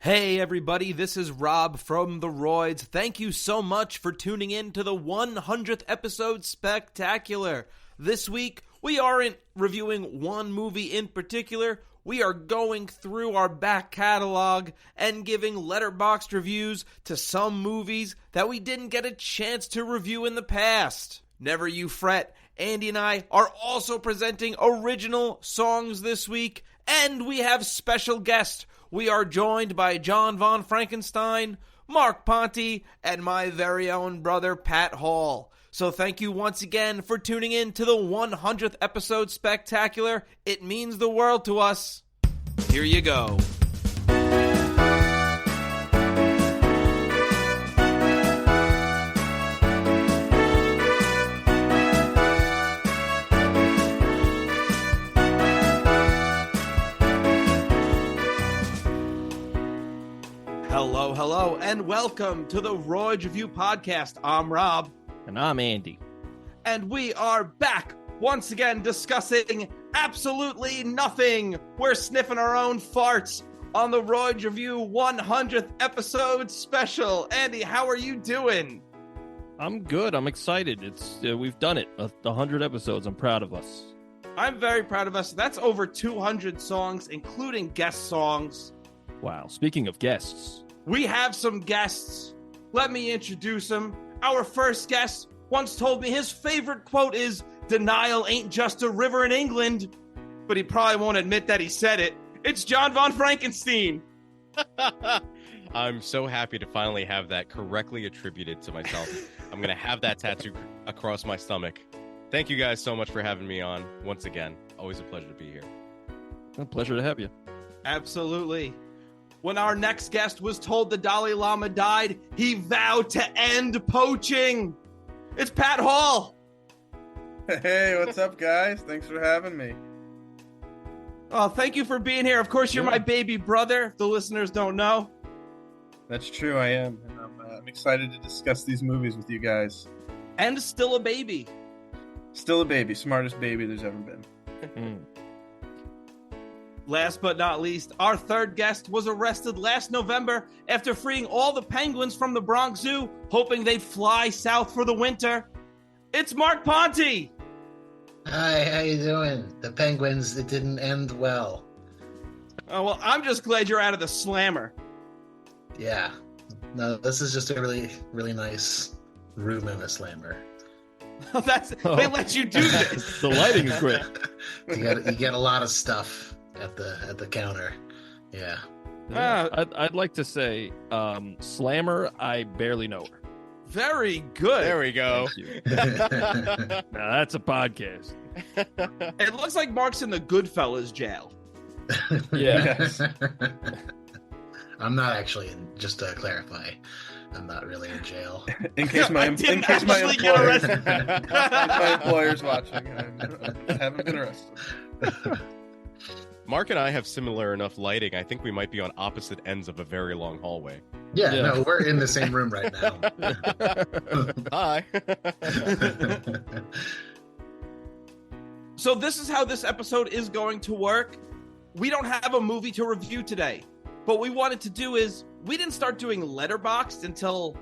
Hey everybody, this is Rob from TheRoyds. Thank you so much for tuning in to the 100th episode spectacular. This week, we aren't reviewing one movie in particular. We are going through our back catalog and giving Letterboxd reviews to some movies that we didn't get a chance to review in the past. Never you fret, Andy and I are also presenting original songs this week, and we have special guests. We are joined by Jon VonFrankenstein, Mark Ponte, and my very own brother, Pat Hall. So thank you once again for tuning in to the 100th episode spectacular. It means the world to us. Here you go. Hello, and welcome to the Royds Review Podcast. I'm Rob. And I'm Andy. And we are back once again discussing absolutely nothing. We're sniffing our own farts on the Royds Review 100th episode special. Andy, how are you doing? I'm good. I'm excited. We've done it. 100 episodes. I'm proud of us. I'm very proud of us. That's over 200 songs, including guest songs. Wow. Speaking of guests, we have some guests. Let me introduce them. Our first guest once told me his favorite quote is, "Denial ain't just a river in England," but he probably won't admit that he said it. It's Jon VonFrankenstein. I'm so happy to finally have that correctly attributed to myself. I'm going to have that tattoo across my stomach. Thank you guys so much for having me on once again. Always a pleasure to be here. A pleasure to have you. Absolutely. When our next guest was told the Dalai Lama died, he vowed to end poaching. It's Pat Hall. Hey, what's up, guys? Thanks for having me. Oh, thank you for being here. Of course, you're my baby brother, if the listeners don't know. That's true, I am. And I'm excited to discuss these movies with you guys. And still a baby. Still a baby. Smartest baby there's ever been. Last but not least, our third guest was arrested last November after freeing all the penguins from the Bronx Zoo, hoping they'd fly south for the winter. It's Mark Ponte. Hi, how you doing? The penguins, it didn't end well. Oh, well, I'm just glad you're out of the slammer. Yeah. No, this is just a really, really nice room in a slammer. They let you do this. The lighting is great. You get a lot of stuff at the counter. Yeah. I'd like to say, Slammer, I barely know her. Very good. There we go. Now that's a podcast. It looks like Mark's in the Goodfellas jail. Yeah. I'm not actually in, just to clarify, I'm not really in jail. In case my employer's watching, I haven't been arrested. Mark and I have similar enough lighting. I think we might be on opposite ends of a very long hallway. Yeah, no, we're in the same room right now. Hi. So this is how this episode is going to work. We don't have a movie to review today. But what we wanted to do is, we didn't start doing Letterboxd until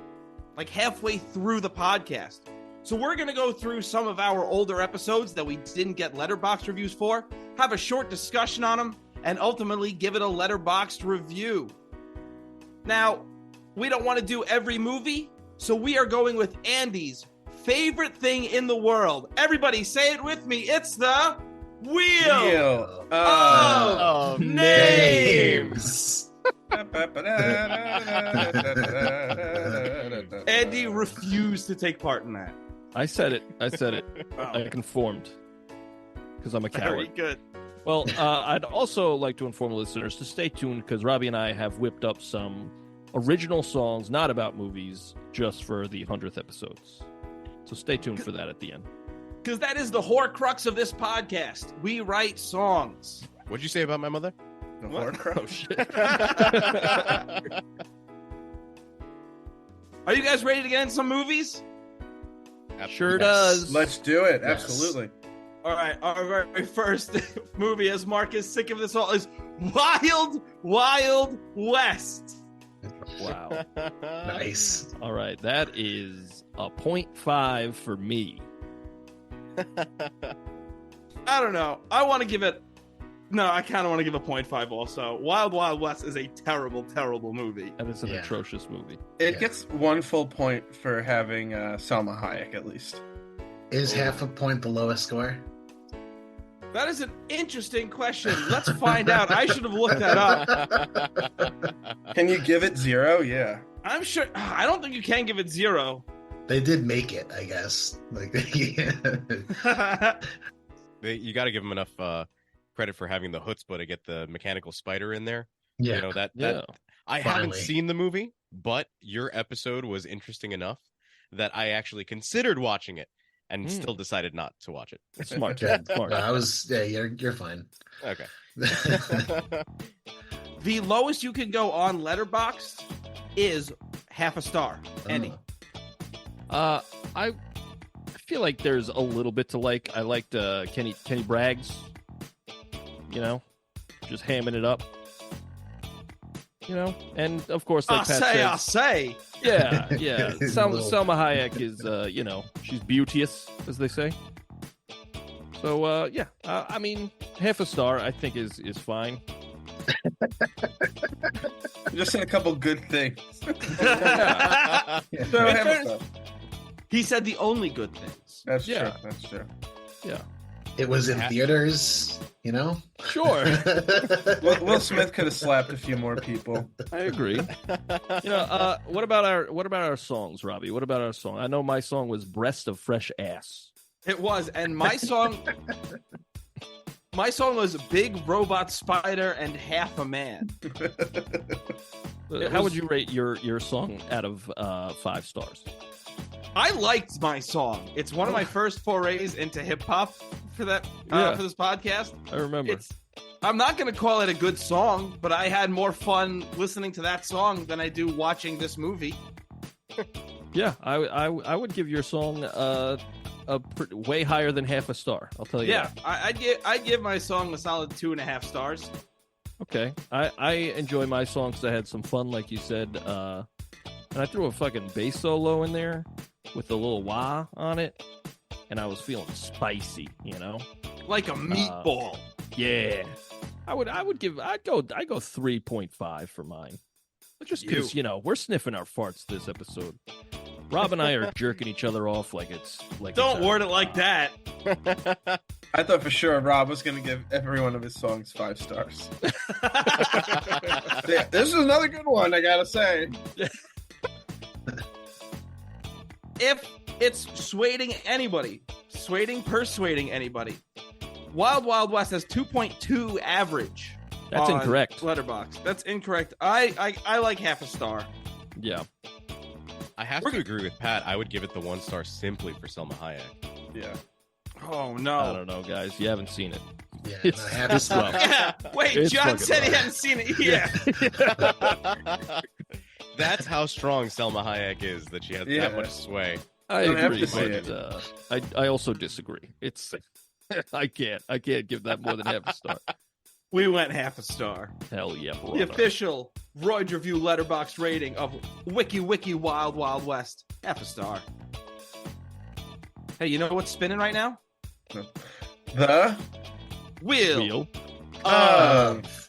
like halfway through the podcast. So we're going to go through some of our older episodes that we didn't get Letterboxd reviews for, have a short discussion on them, and ultimately give it a Letterboxd review. Now, we don't want to do every movie, so we are going with Andy's favorite thing in the world. Everybody say it with me. It's the Wheel of Names. Andy refused to take part in that. I said it. I conformed. Because I'm a coward. Very good. Well, I'd also like to inform listeners to stay tuned, because Robbie and I have whipped up some original songs, not about movies, just for the 100th episodes. So stay tuned for that at the end. Because that is the Horcrux of this podcast. We write songs. What'd you say about my mother? The Horcrux. Oh, shit. Are you guys ready to get into some movies? Sure does. Let's do it. Yes. Absolutely. All right, our very first movie, as Mark is sick of this all, is Wild Wild West. Wow. Nice. All right, that is a 0.5 for me. I don't know. I want to give it. No, I kind of want to give a 0.5 also. Wild Wild West is a terrible, terrible movie. And it's an Yeah. atrocious movie. It gets 1 full point for having Salma Hayek, at least. Is half a point the lowest score? That is an interesting question. Let's find out. I should have looked that up. Can you give it 0? Yeah. I'm sure. I don't think you can give it 0. They did make it, I guess. Like, yeah. You got to give them enough credit for having the chutzpah to get the mechanical spider in there. Yeah. You know that. Yeah. I haven't Finally. seen the movie, but your episode was interesting enough that I actually considered watching it and still decided not to watch it. Smart. Good. Smart. No, I was. Yeah, you're fine. Okay. The lowest you can go on Letterboxd is half a star. Andy. I feel like there's a little bit to like. I liked Kenny Bragg's, you know, just hamming it up. You know, and of course, like Pat I'll said, say. yeah. Selma Little- Hayek is, you know, she's beauteous, as they say. So, yeah, I mean, half a star, I think is fine. Just said a couple good things. Yeah. So In have fairness- stuff. He said the only good things. That's Yeah. true. That's true. Yeah, It was in theaters, you know? sure, Will Smith could have slapped a few more people. I agree. You know, what about our songs, Robbie? What about our song? I know my song was "Breast of Fresh Ass." It was, and my song was Big Robot Spider and Half a Man. How would you rate your song out of 5 stars? I liked my song. It's one of my first forays into hip hop for that Yeah. for this podcast. I remember. I'm not going to call it a good song, but I had more fun listening to that song than I do watching this movie. Yeah, I would give your song way higher than half a star. I'll tell you. Yeah, that. I'd give my song a solid 2.5 stars. Okay. I enjoy my songs 'cause I had some fun, like you said. And I threw a fucking bass solo in there with a little wah on it, and I was feeling spicy, you know. Like a meatball. Yeah. I'd go 3.5 for mine. Just because, you know, we're sniffing our farts this episode. Rob and I are jerking each other off like it's like. Don't word it like that. I thought for sure Rob was going to give every one of his songs 5 stars. Yeah, this is another good one, I gotta say. If it's persuading anybody, Wild Wild West has 2.2 average. That's on incorrect. Letterboxd. That's incorrect. I like half a star. Yeah. I have to agree with Pat. I would give it the 1 star simply for Selma Hayek. Yeah. Oh I no. don't know, guys. You haven't seen it. Yeah, It's no, half a star. Yeah. Wait, It's John fucking said he rough. hadn't seen it. Yeah. That's how strong Selma Hayek is, that she has Yeah. that much sway. I Don't have agree, to see but I also disagree. It's I can't give that more than half a star. We went half a star. Hell yeah, The brother. official Royd Review Letterboxd rating of Wiki Wild Wild West. Half a star. Hey, you know what's spinning right now? The Wheel. of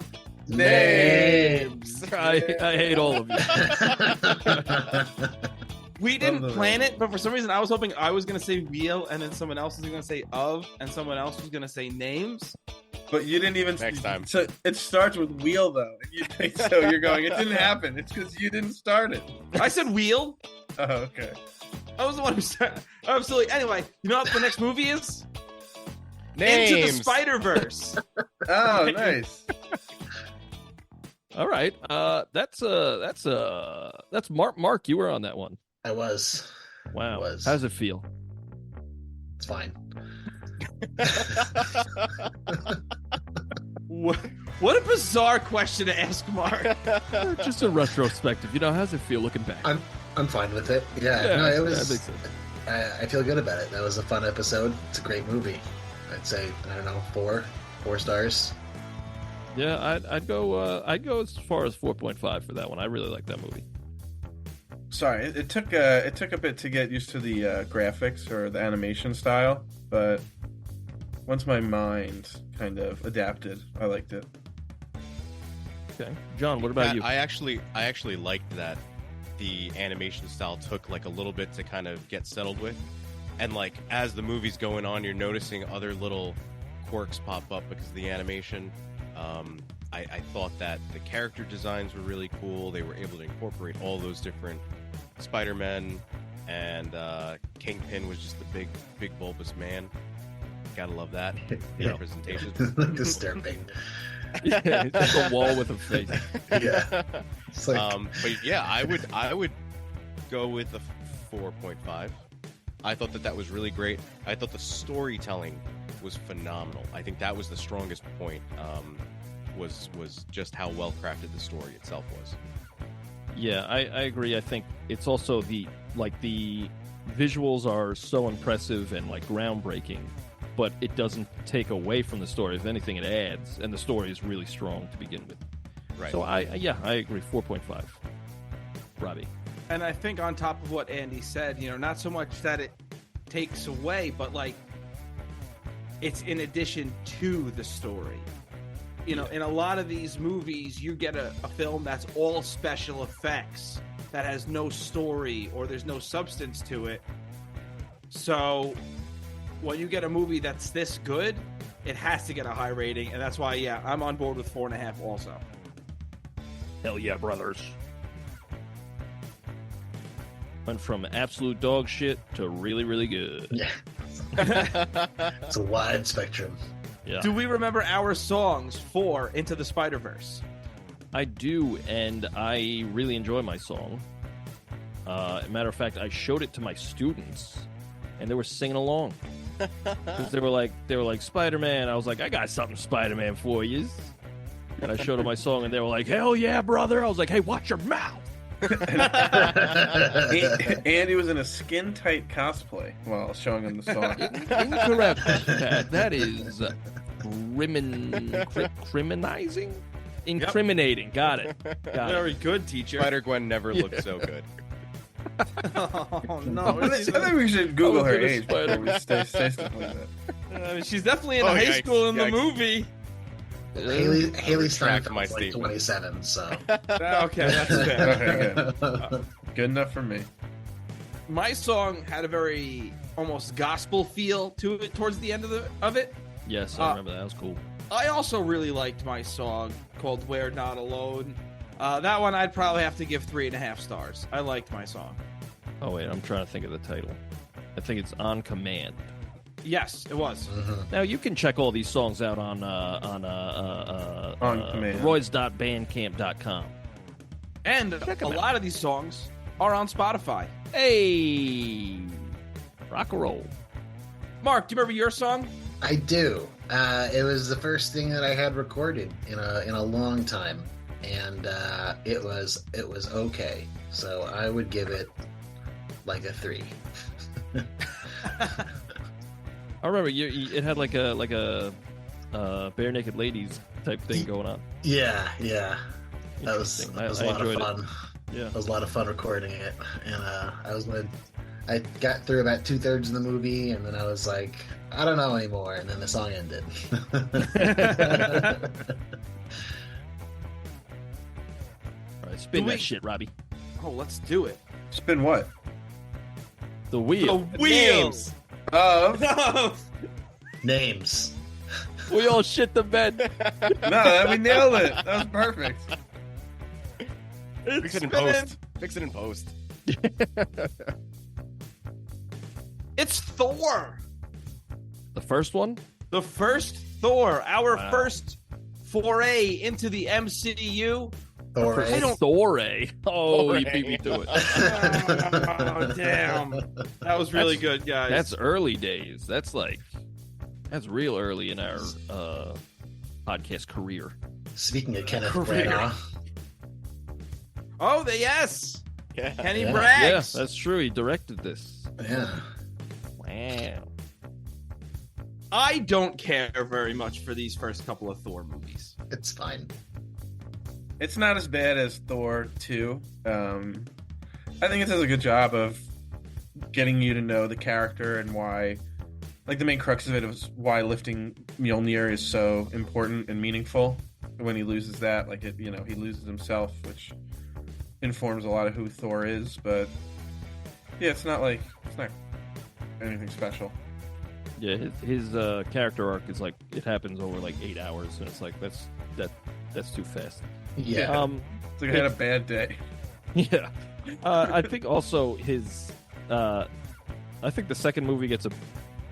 Names. I hate all of you. We didn't the plan it, but for some reason I was hoping I was going to say wheel and then someone else was going to say of and someone else was going to say names. But you didn't even Next time. So it starts with wheel though. And you think so you're going. It didn't happen. It's because you didn't start it. I said wheel. Oh, okay. I was the one who started. Absolutely. Anyway, you know what the next movie is? Names. Into the Spider-Verse. Oh, nice. All right. That's Mark. Mark, you were on that one. I was. Wow. Was. How does it feel? It's fine. What a bizarre question to ask, Mark. Just a retrospective. You know, how's it feel looking back? I'm fine with it. Yeah, no, it I was. think so. I feel good about it. That was a fun episode. It's a great movie. I'd say, I don't know, 4 stars. Yeah, I'd go as far as 4.5 for that one. I really like that movie. Sorry, it took a bit to get used to the graphics or the animation style, but once my mind kind of adapted, I liked it. Okay, John, what about you? I actually liked that the animation style took like a little bit to kind of get settled with, and like as the movie's going on, you're noticing other little quirks pop up because of the animation. I thought that the character designs were really cool. They were able to incorporate all those different Spider-Men, and Kingpin was just the big bulbous man. Gotta love that representation. Disturbing. Yeah, it's like a wall with a face. Yeah. It's like... but yeah, I would go with a 4.5. I thought that was really great. I thought the storytelling was phenomenal. I think that was the strongest point. Was just how well crafted the story itself was. Yeah, I agree. I think it's also the visuals are so impressive and like groundbreaking, but it doesn't take away from the story. If anything, it adds, and the story is really strong to begin with. Right. So I agree. 4.5. Robbie. And I think on top of what Andy said, not so much that it takes away, but like it's in addition to the story. In a lot of these movies, you get a film that's all special effects, that has no story or there's no substance to it. So when you get a movie that's this good, it has to get a high rating, and that's why, I'm on board with 4.5 also. Hell yeah, brothers. Went from absolute dog shit to really, really good. Yeah. It's a wide spectrum. Yeah. Do we remember our songs for Into the Spider-Verse? I do, and I really enjoy my song. Matter of fact, I showed it to my students, and they were singing along. Because they were like, Spider-Man. I was like, I got something Spider-Man for you. And I showed them my song, and they were like, hell yeah, brother. I was like, hey, watch your mouth. Andy was in a skin-tight cosplay while showing him the song. Incorrect, Pat. That is criminizing? Incriminating. Yep. Got it. Very good, teacher. Spider-Gwen never looked so good. Oh, no. I think we should Google her gonna age before we say stuff like that. She's definitely in high school in the movie. Haley Steinfeld my was like statement. 27, so... Okay, that's fair. Okay, good. Good enough for me. My song had a very almost gospel feel to it towards the end of it. Yes, I remember that. That was cool. I also really liked my song called We're Not Alone. That one I'd probably have to give 3.5 stars. I liked my song. Oh, wait, I'm trying to think of the title. I think it's On Command. Yes, it was. Now, you can check all these songs out on Command. TheRoyds.bandcamp.com. And Check a 'em out. lot of these songs are on Spotify. Hey! Rock and roll. Mark, do you remember your song? I do. It was the first thing that I had recorded in a long time, and it was okay. So I would give it like a 3. I remember it had like a bare naked ladies type thing going on. Yeah. That was Interesting. a lot of enjoyed fun. Yeah. It was a lot of fun recording it, and I got through about 2/3 of the movie, and then I was like, I don't know anymore, and then the song ended. All right, spin Do we- that shit, Robbie. Oh, let's do it. Spin what? The wheel. The wheels. Of... Names. We all shit the bed. No, we nailed it. That was perfect. Fix it in post. Fix it in post. It's Thor. The first one? The first Thor. Our Wow. first foray into the MCU. Thor. I don't. Thor. Oh, you beat me to it. Oh, damn. That was really good, guys. That's early days. That's real early in our podcast career. Speaking of Kenneth Career. Branagh, Oh, yes. Yeah. Kenny Yeah. Braggs. Yeah, that's true. He directed this. yeah. Wow. I don't care very much for these first couple of Thor movies. It's fine. It's not as bad as Thor 2. I think it does a good job of getting you to know the character and why, like, the main crux of it is why lifting Mjolnir is so important and meaningful. When he loses that, like, it, you know, he loses himself, which informs a lot of who Thor is. But yeah, it's not anything special. Yeah, his character arc is like, it happens over like 8 hours, and it's like that's too fast. Yeah. It's like I had a bad day. Yeah. I think also I think the second movie gets a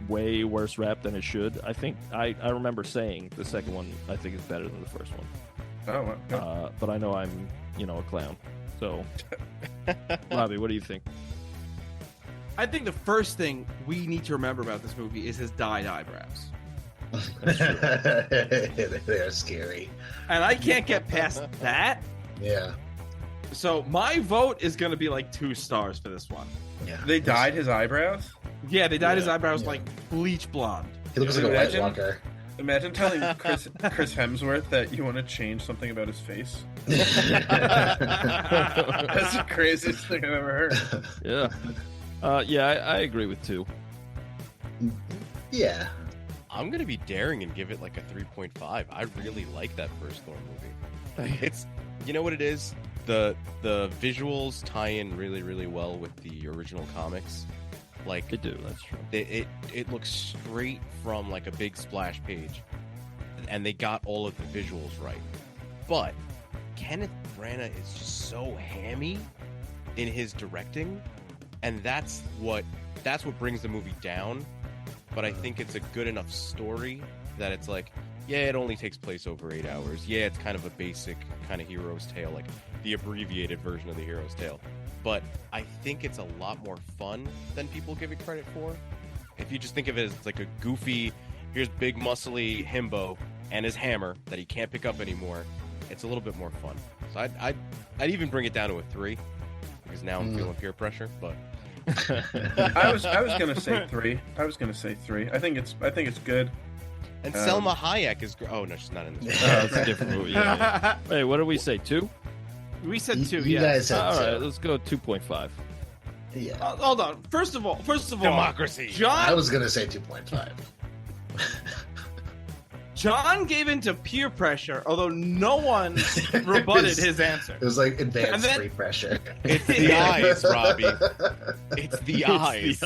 way worse rap than it should. I think I remember saying the second one I think is better than the first one. Oh, well. But I know I'm, a clown. So, Robbie, what do you think? I think the first thing we need to remember about this movie is his dyed eyebrows. They're scary. And I can't get past that. Yeah. So my vote is going to be like 2 stars for this one. Yeah. They dyed his eyebrows? Yeah, they dyed his eyebrows Yeah. like bleach blonde. He looks like a White Imagine- Walker. Imagine telling Chris Hemsworth that you want to change something about his face. That's the craziest thing I've ever heard. Yeah. I agree with 2. Yeah. I'm gonna be daring and give it like a 3.5. I really like that first Thor movie. It's, you know what it is? The visuals tie in really, really well with the original comics. Like, They do, that's true. it looks straight from like a big splash page, and they got all of the visuals right. But Kenneth Branagh is just so hammy in his directing, and that's what brings the movie down. But I think it's a good enough story that it's like, yeah, it only takes place over 8 hours. Yeah, it's kind of a basic kind of hero's tale, like the abbreviated version of the hero's tale. But I think it's a lot more fun than people give it credit for. If you just think of it as like a goofy, here's big muscly himbo and his hammer that he can't pick up anymore, it's a little bit more fun. So I'd even bring it down to a 3, because now I'm feeling peer pressure. But I was gonna say 3. I think it's good. and Selma Hayek is oh no, she's not in this. It's a different movie. Yeah. Hey, what did we say? 2? We said 2, You yeah. guys said All right, so. let's go 2.5. Yeah. Hold on. First of all, Democracy. I was gonna say 2.5. John gave into peer pressure, although no one rebutted his answer. It was like advanced And then- free pressure. It's the eyes, Robbie. It's the eyes.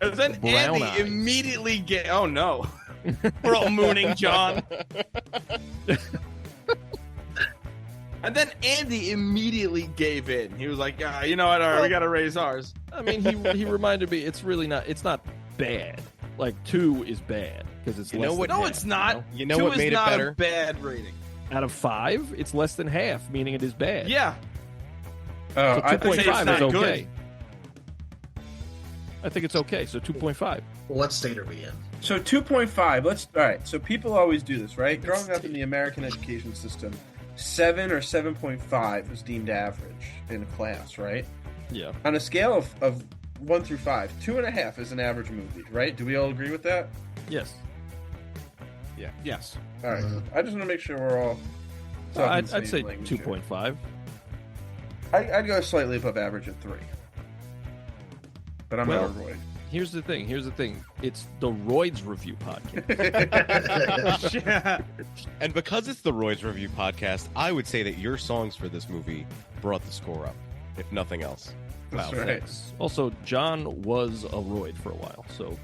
And then Brown Andy eyes. immediately oh no. We're all mooning John. And then Andy immediately gave in. He was like, you know what, all right, we gotta raise ours. I mean, he reminded me it's not bad. Like 2 is bad because it's You less know what- than No, half, it's not. You know 2 what is made it not better? a bad rating. Out of 5, it's less than half, meaning it is bad. Yeah. Oh, So I think 2.5 it's is not okay. I think it's okay. So 2.5. What state are we in? so. 2.5. All right. So people always do this, right? Growing up in the American education system, 7 or 7.5 is deemed average in class, right? Yeah. On a scale of 1 through 5, 2.5 is an average movie, right? Do we all agree with that? Yes. Yes. All right. Mhm. I just want to make sure we're all. talking I'd the same say language here. 2.5. I'd go slightly above average at 3. But I'm Well- not a Roy. Here's the thing. It's the Royds Review podcast. And because it's the Roy's Review podcast, I would say that your songs for this movie brought the score up, if nothing else. That's Wow, right. thanks. Also, John was a Royd for a while, so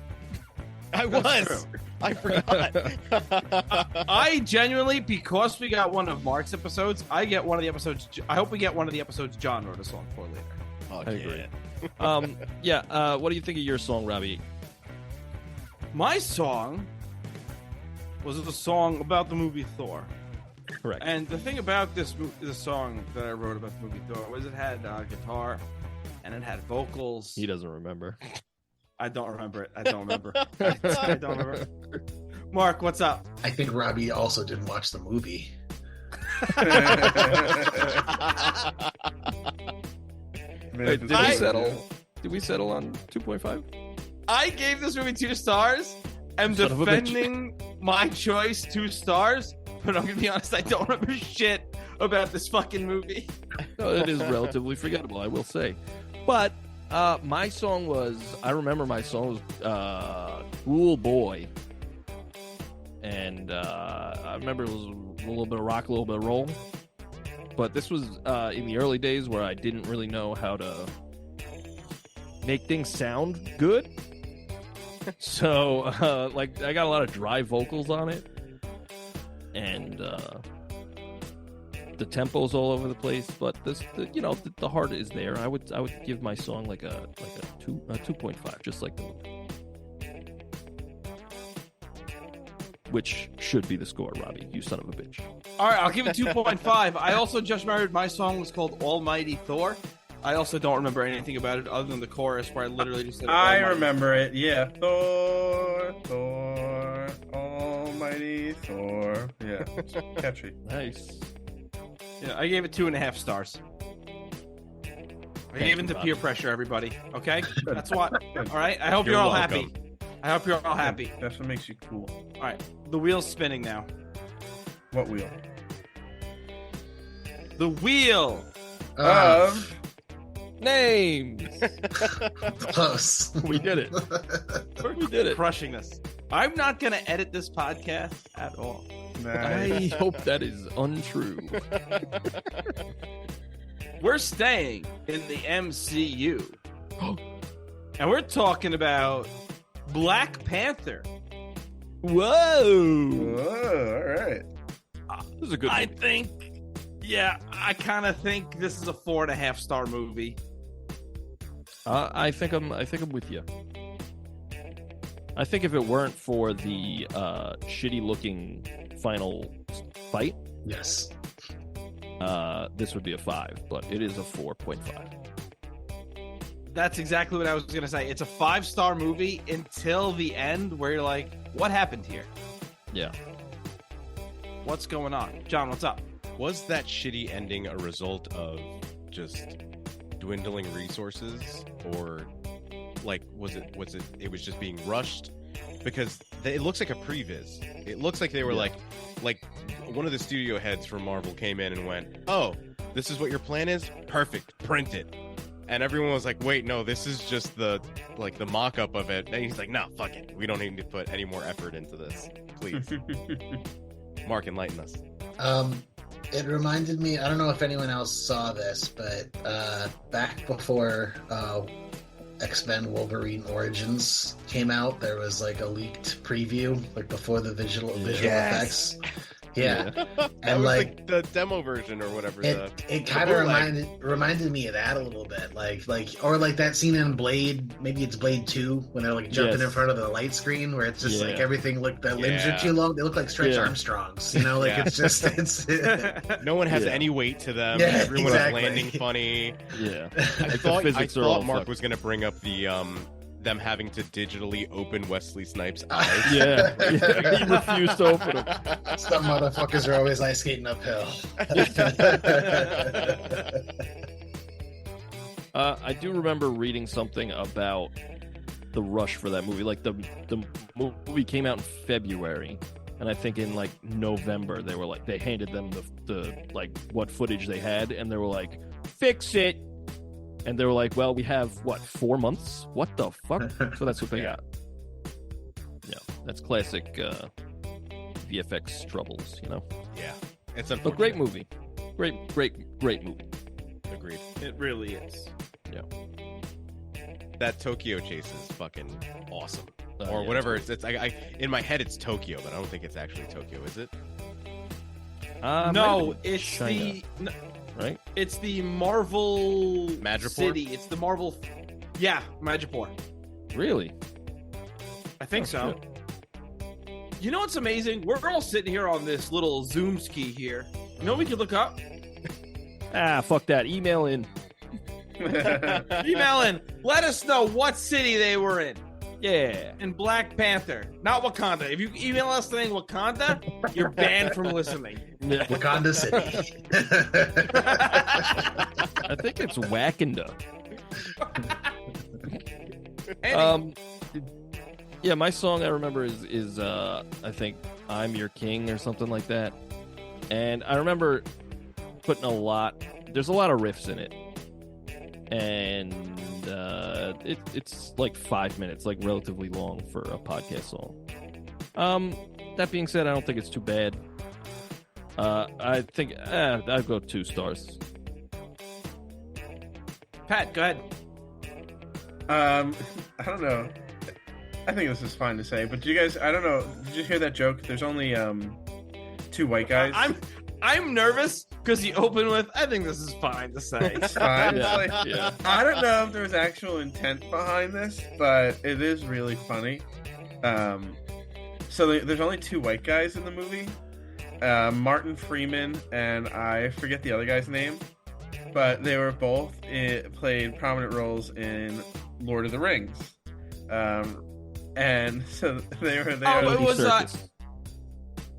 I That's was. I forgot. I genuinely, because we got one of Mark's episodes, I hope we get one of the episodes John wrote a song for later. Oh, I agree. What do you think of your song, Robbie? My song was a song about the movie Thor. Correct. And the thing about this song that I wrote about the movie Thor was it had guitar and it had vocals. He doesn't remember. I don't remember it. I don't remember. I don't remember. Mark, what's up? I think Robbie also didn't watch the movie. Wait, did I- we settle? Did we settle on 2.5? I gave this movie 2 stars. I'm Son of a bitch. defending my choice 2 stars, but I'm gonna be honest, I don't remember shit about this fucking movie. No, it is relatively forgettable, I will say. But my song was, I remember my song was Cool Boy. And I remember it was a little bit of rock, a little bit of roll. But this was in the early days where I didn't really know how to make things sound good. So, like, I got a lot of dry vocals on it. And the tempo's all over the place, but the heart is there. I would give my song like a 2.5, just like the movie. Which should be the score, Robbie. You son of a bitch. All right, I'll give it 2.5. I also just remembered my song was called Almighty Thor. I also don't remember anything about it other than the chorus where I literally just said I Almighty. remember it. Yeah, Thor, Thor, Almighty Thor. Yeah, it's catchy. Nice. Yeah, I gave it 2.5 stars. I gave it to peer pressure, everybody. Okay, that's what. All right, I hope you're all happy. I hope you're all happy. That's what makes you cool. All right, the wheel's spinning now. What wheel? The wheel. Names. Close. We did it. We did it. Crushing this. I'm not gonna edit this podcast at all. I hope that is untrue. We're staying in the MCU. And we're talking about Black Panther. Whoa. Whoa, all right. This is a good I one. think, I kind of think this is a 4.5 star movie. I think I'm with you. I think if it weren't for the shitty looking final fight, Yes. this would be a 5, but it is a 4.5. That's exactly what I was going to say. It's a 5-star movie until the end where you're like, what happened here? Yeah. What's going on? John, what's up? Was that shitty ending a result of just dwindling resources, or like was it was just being rushed? Because it looks like a previs. It looks like they were like one of the studio heads from Marvel came in and went, "Oh, this is what your plan is? Perfect. Print it." And everyone was like, "Wait, no, this is just the mock-up of it." And he's like, "No, fuck it. We don't need to put any more effort into this. Please." Mark, enlighten us. It reminded me, I don't know if anyone else saw this, but back before X-Men Wolverine Origins came out, there was like a leaked preview, like before the visual effects. Yeah. That And was like the demo version or whatever. it kind of reminded me of that a little bit, like or like that scene in Blade, maybe it's Blade 2, when they're like jumping in front of the light screen, where it's just like everything looked, the limbs are too long, they look like Stretch Armstrongs, you know, like it's just no one has any weight to them. Yeah, Everyone's exactly. landing funny. Yeah. I thought Mark was gonna bring up the them having to digitally open Wesley Snipes' eyes. Yeah. He refused to open them. Some motherfuckers are always ice skating uphill. I do remember reading something about the rush for that movie. Like the movie came out in February, and I think in like November they handed them the like what footage they had, and they were like, "Fix it." And they were like, "Well, we have 4 months? What the fuck?" So that's what they got. Yeah, that's classic VFX troubles, you know. Yeah, it's a Great movie, great movie. Agreed. It really is. Yeah. That Tokyo chase is fucking awesome, Oh, or yeah, whatever. It's I in my head it's Tokyo, but I don't think it's actually Tokyo, is it? No, it's China, right? It's the Marvel Madripoor? city. It's the Marvel. Yeah, Madripoor. Really? I think so. Shit. You know what's amazing? We're all sitting here on this little Zoom ski here. You know what we could look up? Fuck that. Email in. Email in. Let us know what city they were in. Yeah. In Black Panther, not Wakanda. If you email us saying Wakanda, you're banned from listening. Wakanda City. I think it's Wakanda. Yeah, my song I remember is I think I'm Your King or something like that. And I remember putting there's a lot of riffs in it. And it's like 5 minutes, like relatively long for a podcast song. That being said, I don't think it's too bad. I think I'd go 2 stars. Pat, go ahead. I don't know. I think this is fine to say, but do you guys? I don't know. Did you hear that joke? There's only 2 white guys. I'm nervous because you open with, I think this is fine to say. It's fine. Yeah, It's like, yeah. I don't know if there's actual intent behind this, but it is really funny. So there's only 2 white guys in the movie, Martin Freeman and I forget the other guy's name, but they were both played prominent roles in Lord of the Rings. And so they are. it was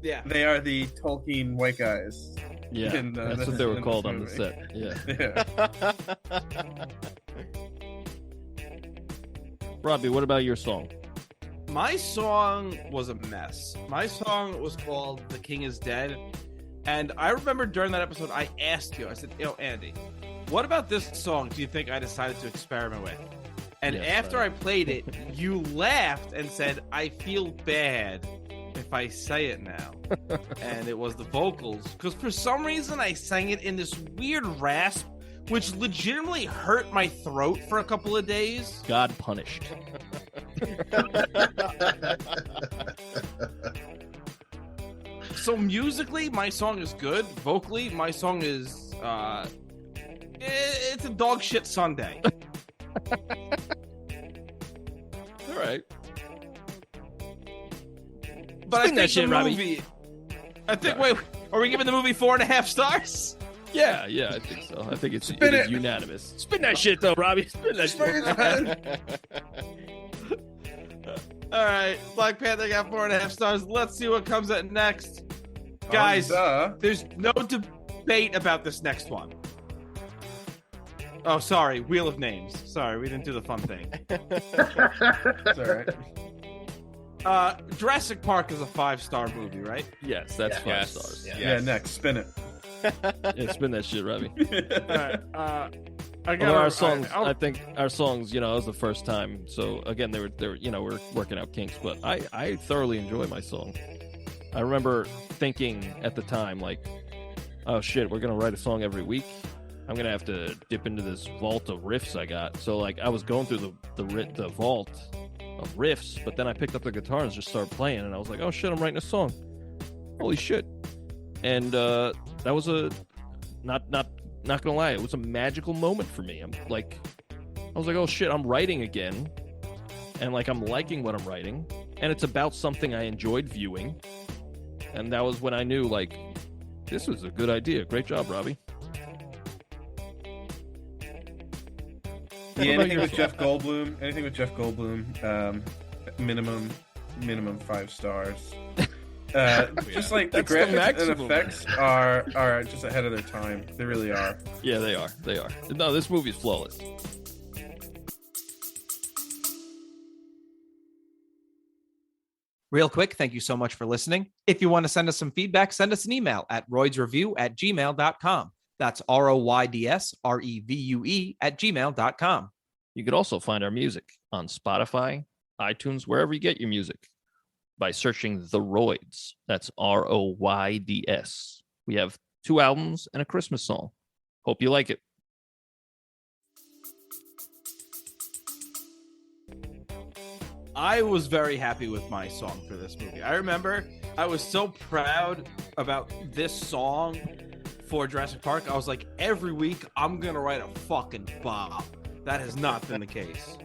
yeah. They are the Tolkien white guys. Yeah, that's what they were called on the set. Yeah. Robbie, what about your song? My song was a mess. My song was called "The King Is Dead," and I remember during that episode, I asked you. I said, Andy, what about this song do you think I decided to experiment with? And after I played it, you laughed and said, I feel bad if I say it now. And it was the vocals. Because for some reason, I sang it in this weird rasp, which legitimately hurt my throat for a couple of days. God punished. So musically, my song is good. Vocally, my song is, it's a dog shit Sunday. All right. But Spin that shit, Robbie. movie. I think. Wait, are we giving the movie 4.5 stars? Yeah, I think so. I think it is unanimous. Spin that shit, though, Robbie. Spin that shit. All right, Black Panther got 4.5 stars. Let's see what comes at next, guys. There's no debate about this next one. Oh, sorry, Wheel of Names. Sorry, we didn't do the fun thing. It's all right. Jurassic Park is a 5-star movie, right? Yes, that's 5 Yes. stars. Yes. Yeah, next, spin it. Yeah, spin that shit, Robbie. All right. I got Well, our songs. I think our songs. It was the first time. So again, they were. We're working out kinks, but I thoroughly enjoy my song. I remember thinking at the time, like, oh shit, we're gonna write a song every week. I'm gonna have to dip into this vault of riffs I got. So like, I was going through the vault of riffs, but then I picked up the guitar and just started playing, and I was like, oh shit, I'm writing a song. Holy shit! And that was a not gonna lie, it was a magical moment for me. I was like, oh shit, I'm writing again, and like I'm liking what I'm writing, and it's about something I enjoyed viewing, and that was when I knew like this was a good idea. Great job, Robbie. Yeah, anything with Jeff Goldblum, minimum 5 stars. Just like the That's the graphics and maximum. effects are just ahead of their time. They really are. Yeah, they are. No, this movie's flawless. Real quick, thank you so much for listening. If you want to send us some feedback, send us an email at roydsreview@gmail.com. That's ROYDSREVUE@gmail.com. You could also find our music on Spotify, iTunes, wherever you get your music, by searching The Royds. That's ROYDS. We have 2 albums and a Christmas song. Hope you like it. I was very happy with my song for this movie. I remember I was so proud about this song for Jurassic Park. I was like, every week I'm going to write a fucking bomb. That has not been the case.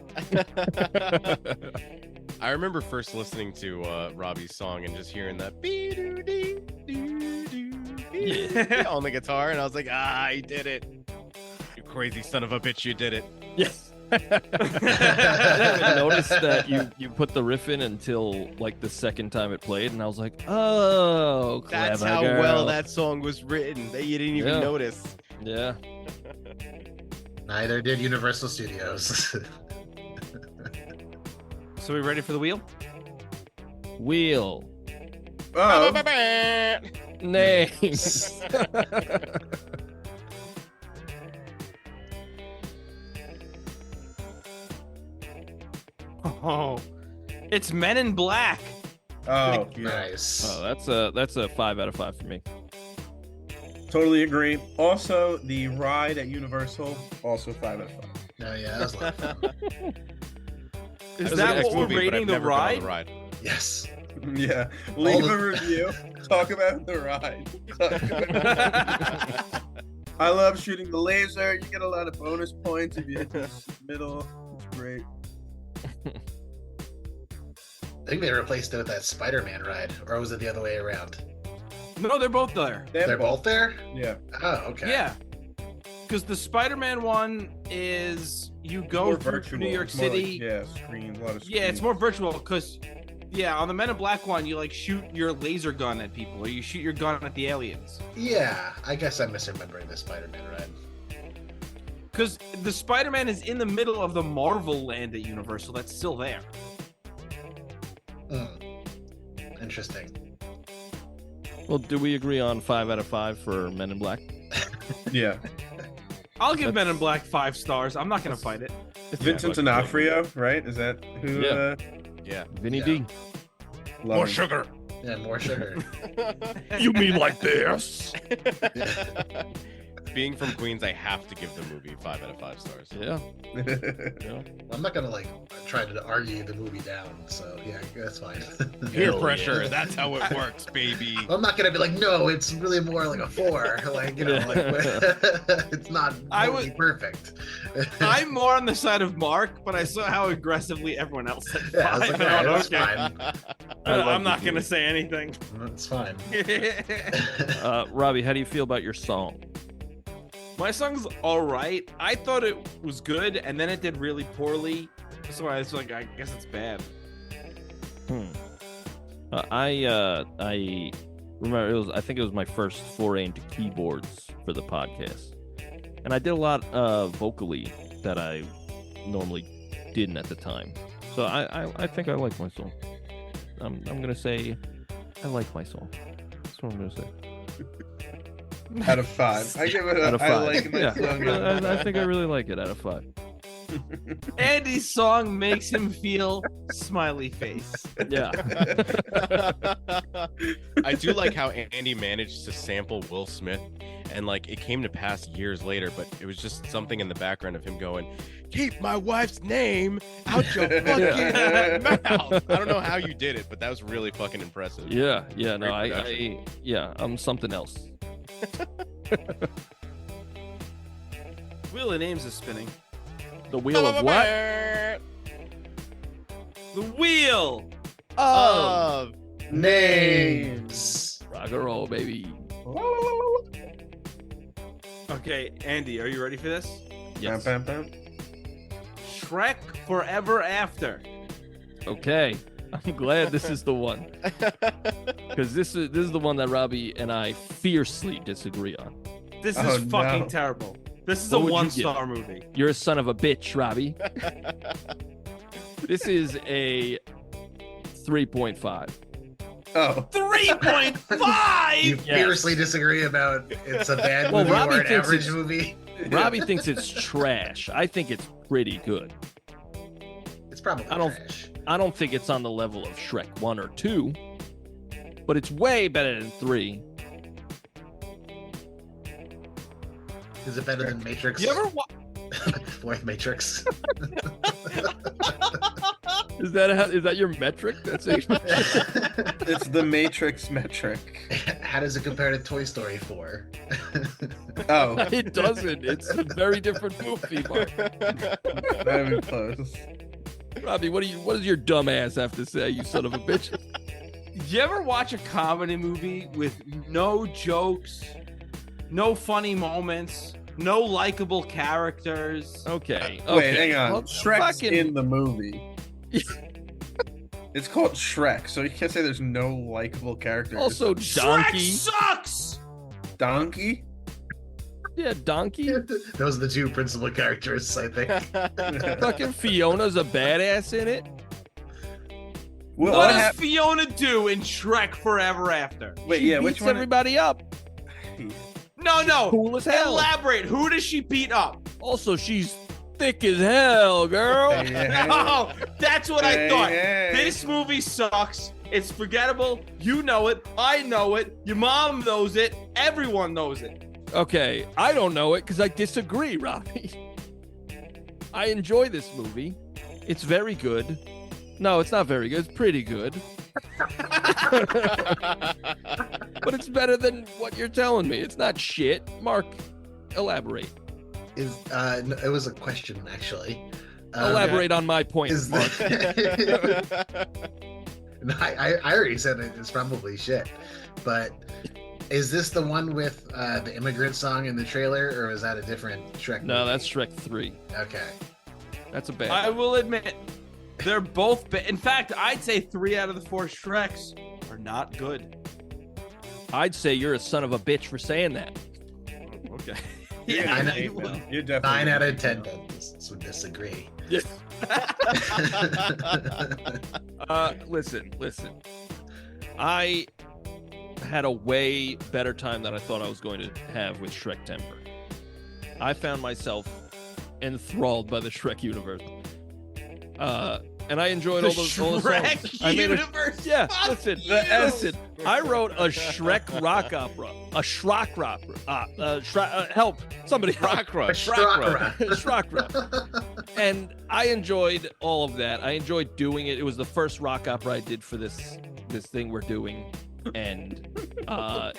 I remember first listening to Robbie's song and just hearing that on the guitar, and I was like, he did it. You crazy son of a bitch, you did it. Yes. I didn't even notice that you put the riff in until like the second time it played, and I was like, oh, clever That's how girl. well that song was written. That you didn't even notice. Yeah. Neither did Universal Studios. So we ready for the wheel? Wheel. Oh, Names. Oh, it's Men in Black. oh, yeah. Nice. Oh, that's a 5 out of 5 for me. Totally agree. Also, the ride at Universal, also 5 out of 5. Oh yeah, that was a lot of fun. Is It was that an what we're ex-movie, but rating I've the never been on ride? the ride. Yes. Yeah. Leave All a the- review. Talk about the ride. I love shooting the laser. You get a lot of bonus points if you hit the middle. It's great. I think they replaced it with that Spider-Man ride, or was it the other way around? No, they're both there. They're both there? Yeah. Oh, okay. Yeah. Because the Spider-Man one is you go More through virtual. New York It's more like, City. yeah, screens, a lot of screens. Yeah, it's more virtual because, yeah, on the Men in Black one, you like shoot your laser gun at people or you shoot your gun at the aliens. Yeah, I guess I'm misremembering the Spider-Man ride. Because the Spider-Man is in the middle of the Marvel land at Universal. That's still there. Interesting. Well, do we agree on 5 out of 5 for Men in Black? Yeah. I'll give Men in Black 5 stars. I'm not going to fight it. Vincent D'Onofrio, right? Is that who? Yeah. Yeah. Vinny Yeah. D. Love him. sugar. Yeah, more sugar. You mean like this? Being from Queens, I have to give the movie 5 out of 5 stars. Yeah. Yeah. I'm not gonna try to argue the movie down, so yeah, that's fine. Peer Hell pressure. yeah. That's how it works, baby. I'm not gonna be like, no, it's really more like a 4. Like, you know, like it's not I totally would- perfect. I'm more on the side of Mark, but I saw how aggressively everyone else said 5. Yeah, I was like, and alright, I'm that's okay. fine. I'm not going to say anything. That's fine. Robbie, how do you feel about your song? My song's all right. I thought it was good, and then it did really poorly. So I was like, I guess it's bad. I remember I think it was my first foray into keyboards for the podcast, and I did a lot vocally that I normally didn't at the time. So I think I like my song. I'm gonna say I like my song. That's what I'm gonna say. Out of 5. I give it Out of I 5. like my Yeah. song. I think I really like it out of 5. Andy's song makes him feel smiley face. Yeah. I do like how Andy managed to sample Will Smith, and like it came to pass years later, but it was just something in the background of him going, "Keep my wife's name out your fucking mouth." I don't know how you did it, but that was really fucking impressive. Yeah. No, Great production. I'm something else. Wheel of Names is spinning. The wheel of what? The wheel. Of Names. Rock and roll, baby. Okay, Andy, are you ready for this? Yes. Bam, bam, bam. Shrek Forever After. Okay. I'm glad this is the one. Because this is the one that Robbie and I fiercely disagree on. This Oh, is fucking no. terrible. This is What a would you 1-star movie. You're a son of a bitch, Robbie. This is a 3.5. Oh. 3.5. You Yes. fiercely disagree about it's a bad Well, movie Robbie or an thinks average it's- movie. Robbie thinks it's trash. I think it's pretty good. It's probably I don't- trash. I don't think it's on the level of Shrek 1 or 2, but it's way better than 3. Is it better than Matrix? You ever Fourth Matrix? Is that your metric? That's it. It's the Matrix metric. How does it compare to Toy Story 4? Oh, It doesn't. It's a very different movie, Mark. not even close. Robbie, what does your dumb ass have to say, you son of a bitch? You ever watch a comedy movie with no jokes, no funny moments, no likable characters? Okay. Wait, hang on. Well, Shrek's fucking- in the movie. It's called Shrek, so you can't say there's no likable characters. Also, Donkey. Shrek sucks. Donkey? Yeah, Donkey. Those are the two principal characters, I think. Fucking Fiona's a badass in it. Well, What does Fiona do in Shrek Forever After? Wait, She yeah, beats which one? everybody up. No. Cool as hell. Elaborate. Who does she beat up? Also, she's thick as hell, girl. No, that's what I thought. Hey. This movie sucks. It's forgettable. You know it. I know it. Your mom knows it. Everyone knows it. Okay, I don't know it because I disagree, Robbie. I enjoy this movie. It's very good. No, it's not very good. It's pretty good. But it's better than what you're telling me. It's not shit. Mark, elaborate. No, it was a question actually. Elaborate on my point, Is Mark. No, I already said it's probably shit, but is this the one with the immigrant song in the trailer, or is that a different Shrek movie? No, that's Shrek 3. Okay. That's a bad I one. will admit, they're both. In fact, I'd say 3 out of the 4 Shreks are not good. I'd say you're a son of a bitch for saying that. Okay. Yeah, I know. You're definitely 9 out of 10 dentists would disagree. Listen. I had a way better time than I thought I was going to have with Shrek Temper. I found myself enthralled by the Shrek universe. And I enjoyed all the songs. I made universe. Yeah, Fuck listen. you. I wrote a Shrek rock opera, a Schrock opera. Help somebody! Rock Rush. Schrock rock. And I enjoyed all of that. I enjoyed doing it. It was the first rock opera I did for this thing we're doing, and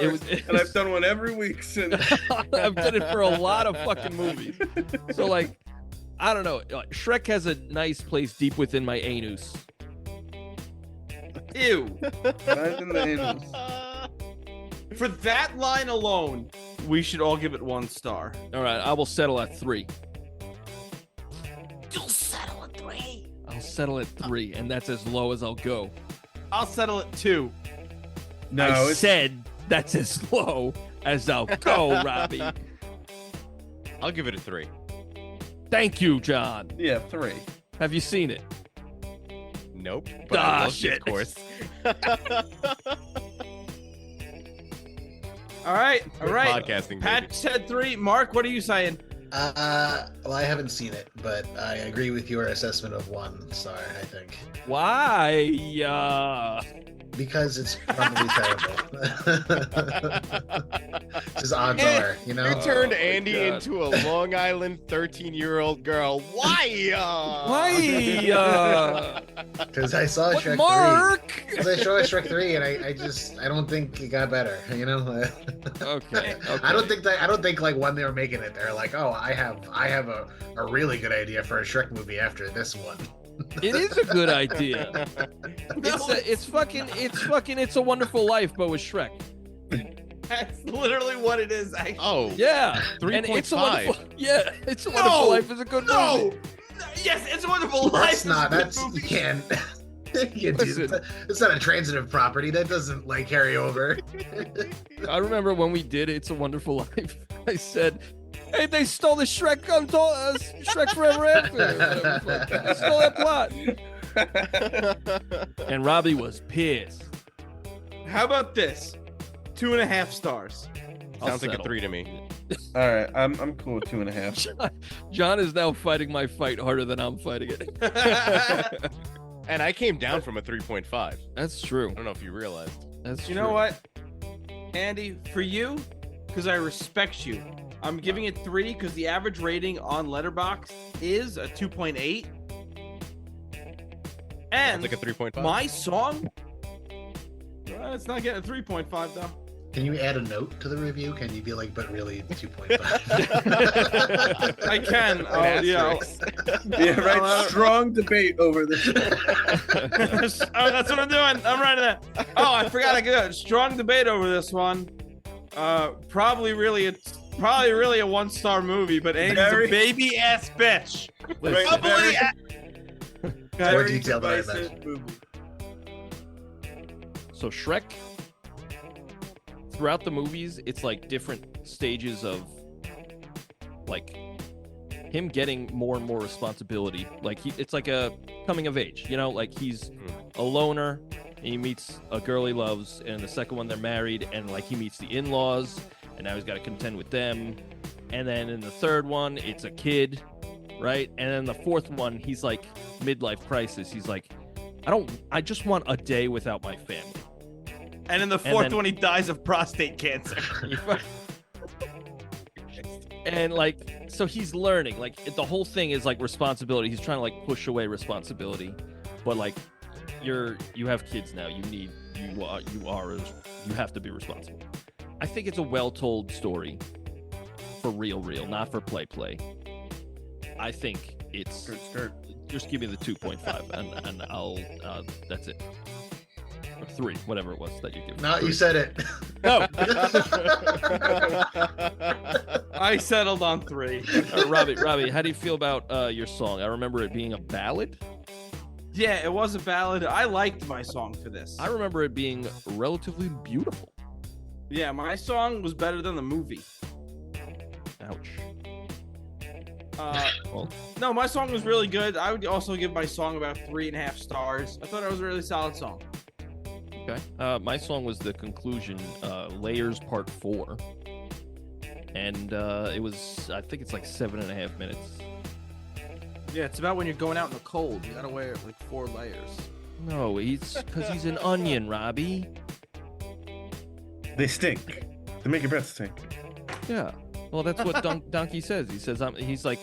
it was. And I've done one every week since. I've done it for a lot of fucking movies. So like, I don't know. Shrek has a nice place deep within my anus. Ew. Imagine the anus. For that line alone, we should all give it 1 star. All right, I will settle at 3. You'll settle at 3. I'll settle at 3, and that's as low as I'll go. I'll settle at 2. No, I it's said that's as low as I'll go, Robbie. I'll give it a 3. Thank you, John. yeah, 3. Uh, Have you seen it? Nope. But I love shit. Discourse. All right. Podcasting. Pat baby. said 3. Mark, what are you saying? Well, I haven't seen it, but I agree with your assessment of 1 star, I think. Why? Because it's probably terrible. Just odds are, you know? You turned Oh, my Andy God. into a Long Island 13-year-old girl. Why? Why? Because I saw What, Shrek 3. Mark? Because I saw Shrek 3, and I don't think it got better. You know? Okay. I don't think like when they were making it, they're like, oh, I have a really good idea for a Shrek movie after this one. It is a good idea. It's fucking It's a Wonderful Life, but with Shrek. That's literally what it is. Actually. Oh, Yeah. 3.5. And It's a Wonderful. Yeah, It's a Wonderful Life is a good movie. Yes, It's a Wonderful Life. That's not. is a good That's movie. you can't. You Listen. do, it's not a transitive property. That doesn't like carry over. I remember when we did It's a Wonderful Life, I said, hey, they stole the Shrek Shrek Forever After. Whatever, fuck. They stole that plot. And Robbie was pissed. How about this? 2.5 stars. I'll Sounds like a settle. 3 to me. All right, I'm cool with 2.5. John is now fighting my fight harder than I'm fighting it. And I came down from a 3.5. That's true. I don't know if you realized. That's You true. know what, Andy? For you, because I respect you, I'm giving it 3 because the average rating on Letterboxd is a 2.8. And Sounds like a 3.5. my song, it's not getting a 3.5 though. Can you add a note to the review? Can you be like, but really 2.5? I can. Oh, An yeah. asterisk. Yeah, right. Strong debate over this. Oh, that's what I'm doing. I'm writing that. Oh, I forgot. I got a strong debate over this one. Probably really a 1-star movie, but Andy's Very- a baby ass bitch. Listen, Probably. More detail than I divisive imagined. movie. So Shrek, throughout the movies, it's like different stages of like him getting more and more responsibility. Like it's like a coming of age, you know, like he's a loner. And he meets a girl he loves, and the second one they're married, and like he meets the in-laws, and now he's got to contend with them. And then in the third one, it's a kid, right? And then the fourth one, he's like midlife crisis. He's like, I just want a day without my family. And in the fourth one, he dies of prostate cancer. And like, so he's learning. Like, the whole thing is like responsibility. He's trying to like push away responsibility, but like, you have kids now. You have to be responsible. I think it's a well-told story for real, not for play. I think it's just give me the 2.5 and I'll that's it. Or 3, whatever it was that you give. No, you said it. No. I settled on 3. Robbie, how do you feel about your song? I remember it being a ballad. Yeah, it was a ballad. I liked my song for this. I remember it being relatively beautiful. Yeah, my song was better than the movie. Ouch. Well, no, my song was really good. I would also give my song about 3.5 stars. I thought it was a really solid song. Okay. My song was the conclusion, Layers Part 4. And it was, I think it's like 7.5 minutes. Yeah, it's about when you're going out in the cold. You gotta wear like 4 layers. No, because he's an onion, Robbie. They stink. They make your breath stink. Yeah. Well, that's what Donkey says. He says, I'm like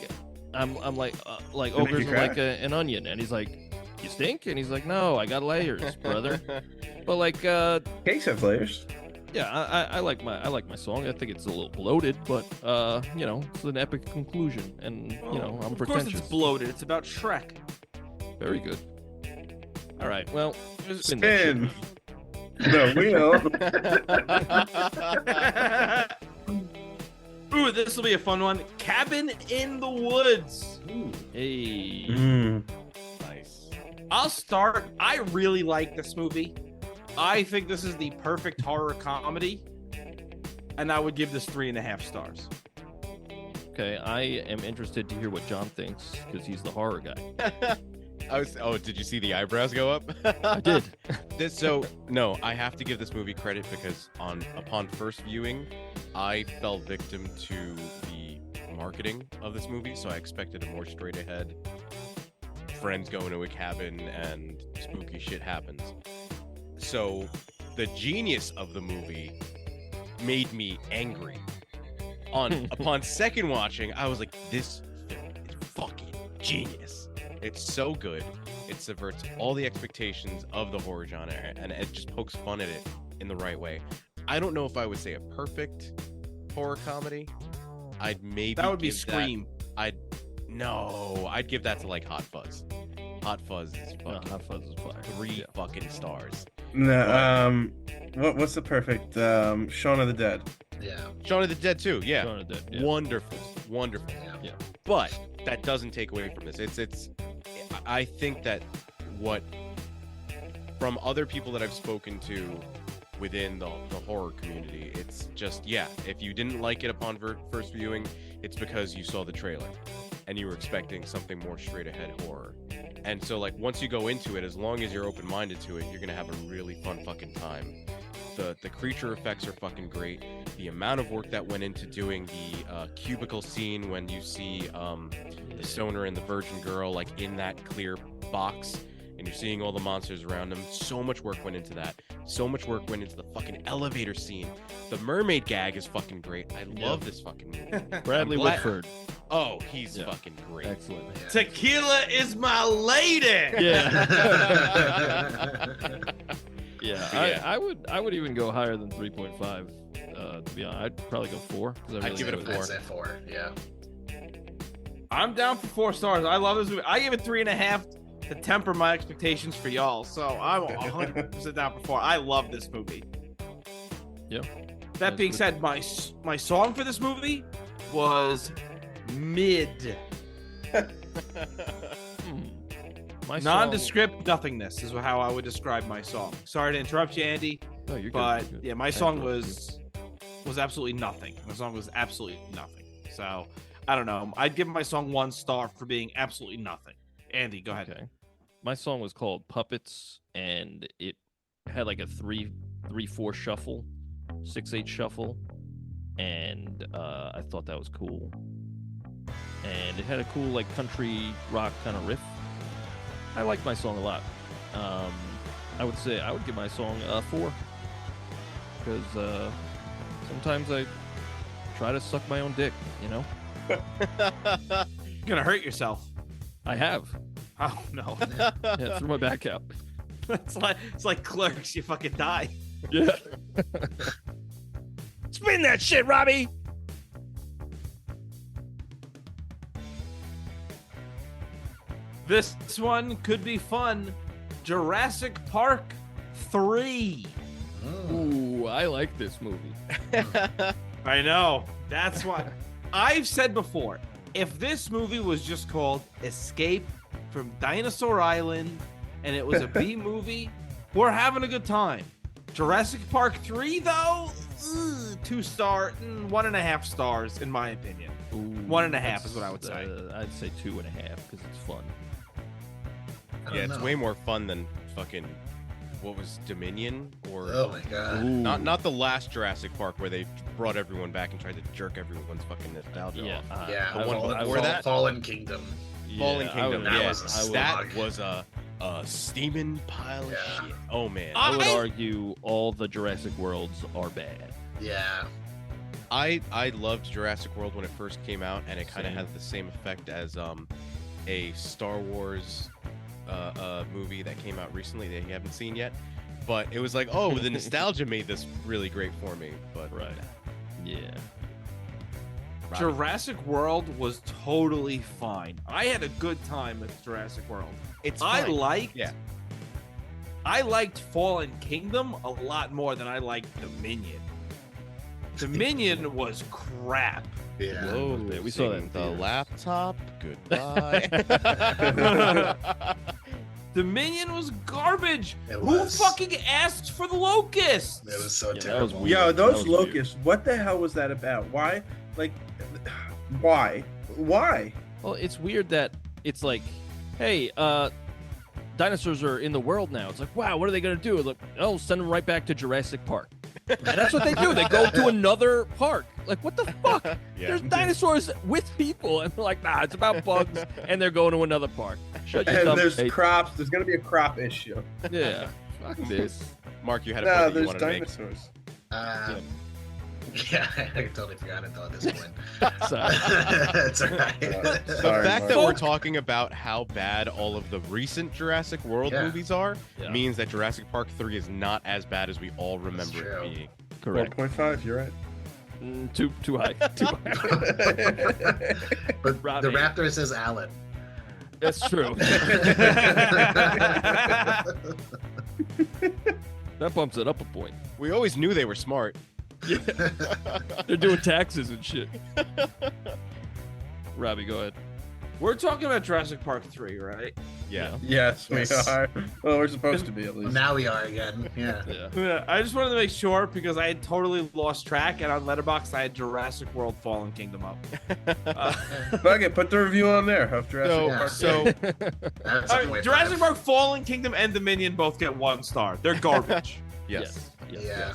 ogres are like an onion. And he's like, you stink? And he's like, no, I got layers, brother. But like, Cakes have layers. yeah, I like my song. I think it's a little bloated, but it's an epic conclusion, and I'm pretentious. Of course, it's bloated. It's about Shrek. Very good. All right, well, Spin the wheel. Ooh, this will be a fun one. Cabin in the Woods. Hey, Nice. I'll start. I really like this movie. I think this is the perfect horror comedy, and I would give this 3.5 stars. okay. I am interested to hear what John thinks because he's the horror guy. Did you see the eyebrows go up? I did. No, I have to give this movie credit because upon first viewing, I fell victim to the marketing of this movie, so I expected a more straight ahead. Friends go into a cabin and spooky shit happens. So the genius of the movie made me angry. Upon second watching, I was like, this film is fucking genius. It's so good. It subverts all the expectations of the horror genre, and it just pokes fun at it in the right way. I don't know if I would say a perfect horror comedy. I'd maybe That would be give Scream. I'd give that to like Hot Fuzz. Hot Fuzz is fucking Hot Fuzz is fire. 3 fucking stars. No, what's the perfect Shaun of the Dead? Yeah. Shaun of the Dead too, yeah. Shaun of the Dead, yeah. Wonderful. Yeah. But that doesn't take away from this. I think that what from other people that I've spoken to within the horror community, it's just, yeah, if you didn't like it upon first viewing, it's because you saw the trailer and you were expecting something more straight ahead horror. And so like once you go into it, as long as you're open-minded to it, you're gonna have a really fun fucking time. The creature effects are fucking great. The amount of work that went into doing the cubicle scene when you see the stoner and the virgin girl like in that clear box and you're seeing all the monsters around them, so much work went into that. So much work went into the fucking elevator scene. The mermaid gag is fucking great. I love this fucking movie. Bradley Whitford. Oh, he's fucking great. Excellent. Yeah. Tequila is my lady. Yeah. Yeah. I would even go higher than 3.5. To be honest, I'd probably go 4. I'd give it a 4. I'd say 4. Yeah. I'm down for 4 stars. I love this movie. I give it 3.5 to temper my expectations for y'all. So I'm 100% down for 4. I love this movie. Yeah. That being said, my song for this movie was mid. My song- Nondescript nothingness is how I would describe my song. Sorry to interrupt you, Andy. No, you're good. But You're good. yeah, my song was absolutely nothing. My song was absolutely nothing. So I don't know. I'd give my song 1 star for being absolutely nothing. Andy, go ahead. Okay. my song was called Puppets, and it had like a 3/4 shuffle, 6/8 shuffle, and I thought that was cool. And it had a cool like country rock kind of riff. I liked my song a lot. I would say I would give my song a 4 because sometimes I try to suck my own dick, you know. You're gonna hurt yourself. I have. Oh no. Yeah, through my back out. it's like Clerks. You fucking die. Yeah. Spin that shit, Robbie. This one could be fun. Jurassic Park 3. Ooh, I like this movie. I know. That's why I've said before, if this movie was just called Escape from Dinosaur Island and it was a B movie, we're having a good time. Jurassic Park 3, though, 2-star, 1.5 stars, in my opinion. Ooh, 1.5 is what I would say. I'd say 2.5 because it's fun. Yeah, it's way more fun than fucking what was Dominion or Oh my god. not the last Jurassic Park where they brought everyone back and tried to jerk everyone's fucking nostalgia Yeah, off. Yeah, the one before that? Fallen Kingdom. Fallen Kingdom. that Yeah, was a slog. that was a steaming pile of Yeah. shit. Oh man, I would argue all the Jurassic Worlds are bad. Yeah. I loved Jurassic World when it first came out, and it kind of Same. had the same effect as a Star Wars movie that came out recently that you haven't seen yet. But it was like, oh, the nostalgia made this really great for me. But Right. Yeah. Robbie. Jurassic World was totally fine. I had a good time with Jurassic World. It's I fine. liked Yeah. I liked Fallen Kingdom a lot more than I liked Dominion. Dominion was crap. Yeah. Whoa, We saw that in the theaters. laptop. Goodbye. Dominion was garbage. It Who was. fucking asked for the locusts? It was so Yeah, that terrible. was weird. Yo, That those was weird. locusts. What the hell was that about? Why? Like, why? Why? Well, it's weird that it's like, hey, dinosaurs are in the world now. It's like, wow, what are they gonna do? Like, oh, send them right back to Jurassic Park. And that's what they do. They go to another park. Like, what the fuck? Yeah. There's dinosaurs with people, and they're like, nah, it's about bugs, and they're going to another park. Shut your And dumb there's face. crops. There's gonna be a crop issue. Yeah, fuck this. Mark, you had a No, point that you there's wanted to make. dinosaurs. Yeah, I totally forgot it though at this point. Sorry. It's alright. The Sorry, fact that Mark. we're talking about how bad all of the recent Jurassic World Yeah. movies are Yeah. means that Jurassic Park 3 is not as bad as we all remember it true. being. Correct. 1.5. You're right. Too high. Too high. But Robbie. the raptor says Alan. That's true. That bumps it up a point. We always knew they were smart. They're doing taxes and shit. Robbie, go ahead. We're talking about Jurassic Park 3, right? Yeah. Yes, we Yes. are. Well, we're supposed to be at Well, least. now we are again. Yeah. Yeah. Yeah, I just wanted to make sure because I had totally lost track, and on Letterboxd I had Jurassic World Fallen Kingdom up. Fuck it, put the review on there of Jurassic So, Park. so That's All right, 1.5. Jurassic Park Fallen Kingdom and Dominion both get 1 star. They're garbage. yes. Yeah.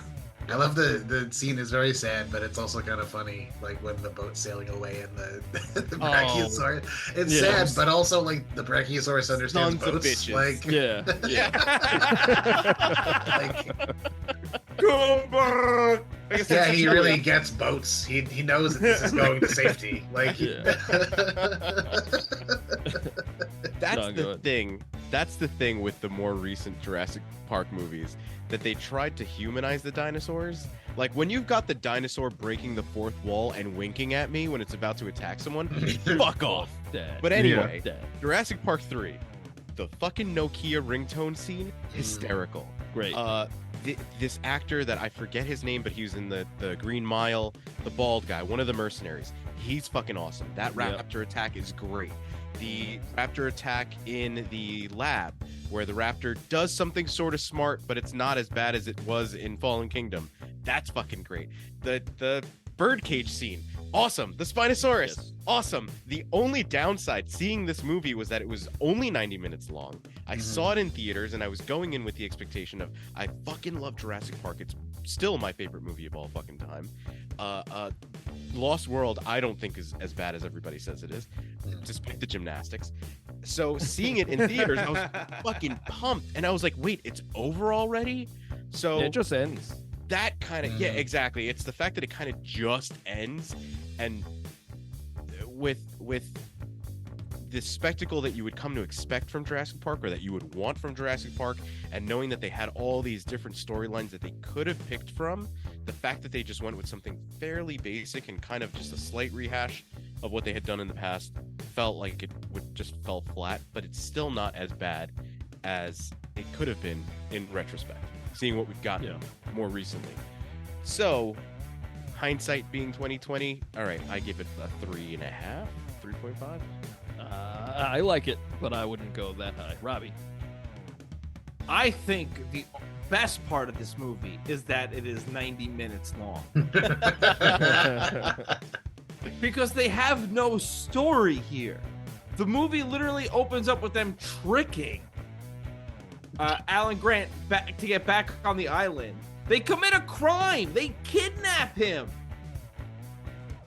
I love the scene is very sad, but it's also kind of funny, like when the boat's sailing away and the Brachiosaurus. It's Yeah. sad, but also like the Brachiosaurus understands Sons of boats. bitches. Like, Yeah. like, Come back. I guess yeah, that's he what really gets boats. He knows that this is going to safety. Like, Yeah. That's No, go the ahead. thing. That's the thing with the more recent Jurassic Park movies, that they tried to humanize the dinosaurs. Like when you've got the dinosaur breaking the fourth wall and winking at me when it's about to attack someone, fuck off. Dad. But anyway, Dad. Jurassic Park 3, the fucking Nokia ringtone scene, hysterical. Great. This actor that I forget his name, but he was in the Green Mile, the bald guy, one of the mercenaries. He's fucking awesome. That Yep. raptor attack is great. The raptor attack in the lab, where the raptor does something sort of smart, but it's not as bad as it was in Fallen Kingdom. That's fucking great. The birdcage scene, Awesome. The Spinosaurus. Yes. Awesome. The only downside seeing this movie was that it was only 90 minutes long. I saw it in theaters and I was going in with the expectation of I fucking love Jurassic Park. It's still my favorite movie of all fucking time. Lost World I don't think is as bad as everybody says it is, despite the gymnastics. So seeing it in theaters, I was fucking pumped and I was like, wait, it's over already? So It just ends. that kind of yeah, exactly. It's the fact that it kind of just ends, and with the spectacle that you would come to expect from Jurassic Park, or that you would want from Jurassic Park, and knowing that they had all these different storylines that they could have picked from, the fact that they just went with something fairly basic and kind of just a slight rehash of what they had done in the past felt like it would just fell flat. But it's still not as bad as it could have been in retrospect, seeing what we've gotten more recently. So hindsight being 2020, all right, I give it a 3.5, 3.5. I like it, but I wouldn't go that high. Robbie. I think the best part of this movie is that it is 90 minutes long. Because they have no story here. The movie literally opens up with them tricking Alan Grant back to get back on the island. They commit a crime. They kidnap him.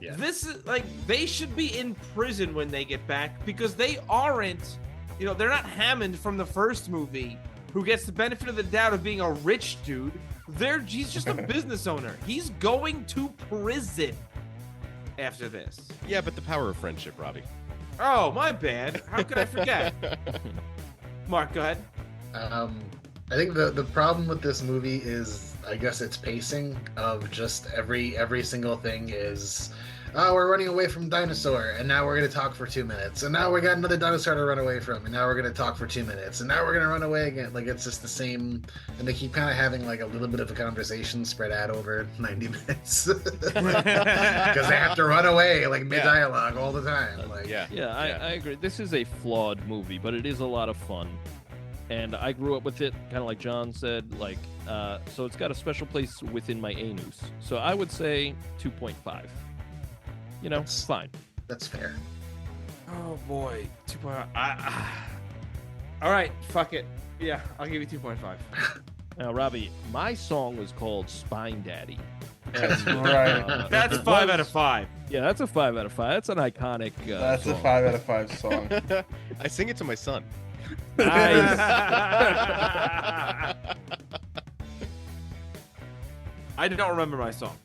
Yeah. This is like, they should be in prison when they get back, because they aren't, they're not Hammond from the first movie who gets the benefit of the doubt of being a rich dude. He's just a business owner. He's going to prison after this. Yeah, but the power of friendship, Robbie. Oh, my bad. How could I forget? Mark, go ahead. I think the problem with this movie is, I guess, its pacing of just every single thing is, oh, we're running away from dinosaur, and now we're going to talk for 2 minutes, and now we got another dinosaur to run away from, and now we're going to talk for 2 minutes, and now we're going to run away again. Like, it's just the same, and they keep kind of having like a little bit of a conversation spread out over 90 minutes because they have to run away like mid-dialogue all the time. Like, I agree. This is a flawed movie, but it is a lot of fun. And I grew up with it, kind of like John said, so it's got a special place within my anus. So I would say 2.5. It's fine. That's fair. Oh, boy. 2.5. All right, fuck it. Yeah, I'll give you 2.5. Now, Robbie, my song was called Spine Daddy. That's right. That's 5 out of 5. Yeah, that's a 5 out of 5. That's an iconic That's song. a 5 out of 5 song. I sing it to my son. Nice. I don't remember my song.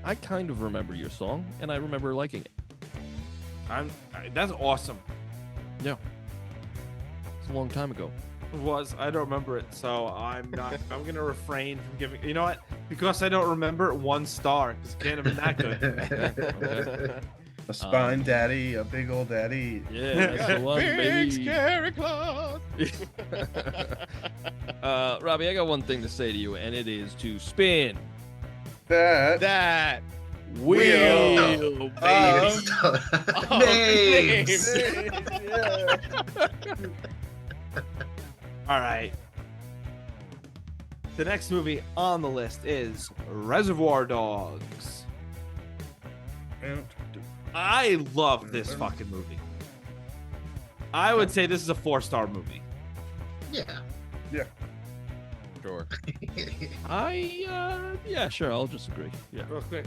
I kind of remember your song, and I remember liking it. That's awesome. Yeah. It's a long time ago. It was. I don't remember it, so I'm gonna refrain from giving. You know what? Because I don't remember it, 1 star. Because it can't have been that good. A spine daddy, a big old daddy. Yeah, that's the one, Big baby. scary claws. Robbie, I got one thing to say to you, and it is to spin That wheel, baby. Names. All right. The next movie on the list is Reservoir Dogs. I love this fucking movie. I would say this is a 4-star movie. Yeah. Sure. Yeah, sure, I'll just agree. Yeah. Real quick.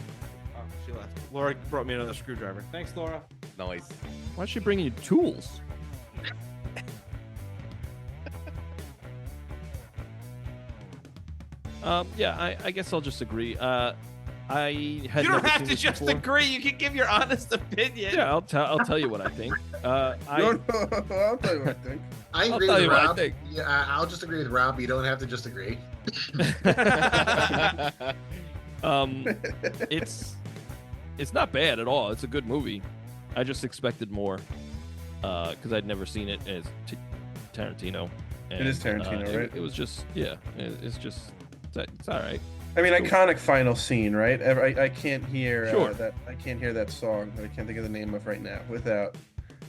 Oh, she left. Laura brought me another screwdriver. Thanks, Laura. Nice. Why's she bringing you tools? I guess I'll just agree. I had You don't never have seen to this just before. agree. You can give your honest opinion. Yeah, I'll tell you what I think. No, I'll tell you what I think. I I'll agree tell with you what I Rob. think. Yeah, I'll just agree with Rob. You don't have to just agree. It's not bad at all. It's a good movie. I just expected more because I'd never seen it as Tarantino. And, It is Tarantino, right? It was just it's all right. I mean, Cool. iconic final scene, right? I can't hear Sure. that. I can't hear that song that I can't think of the name of right now without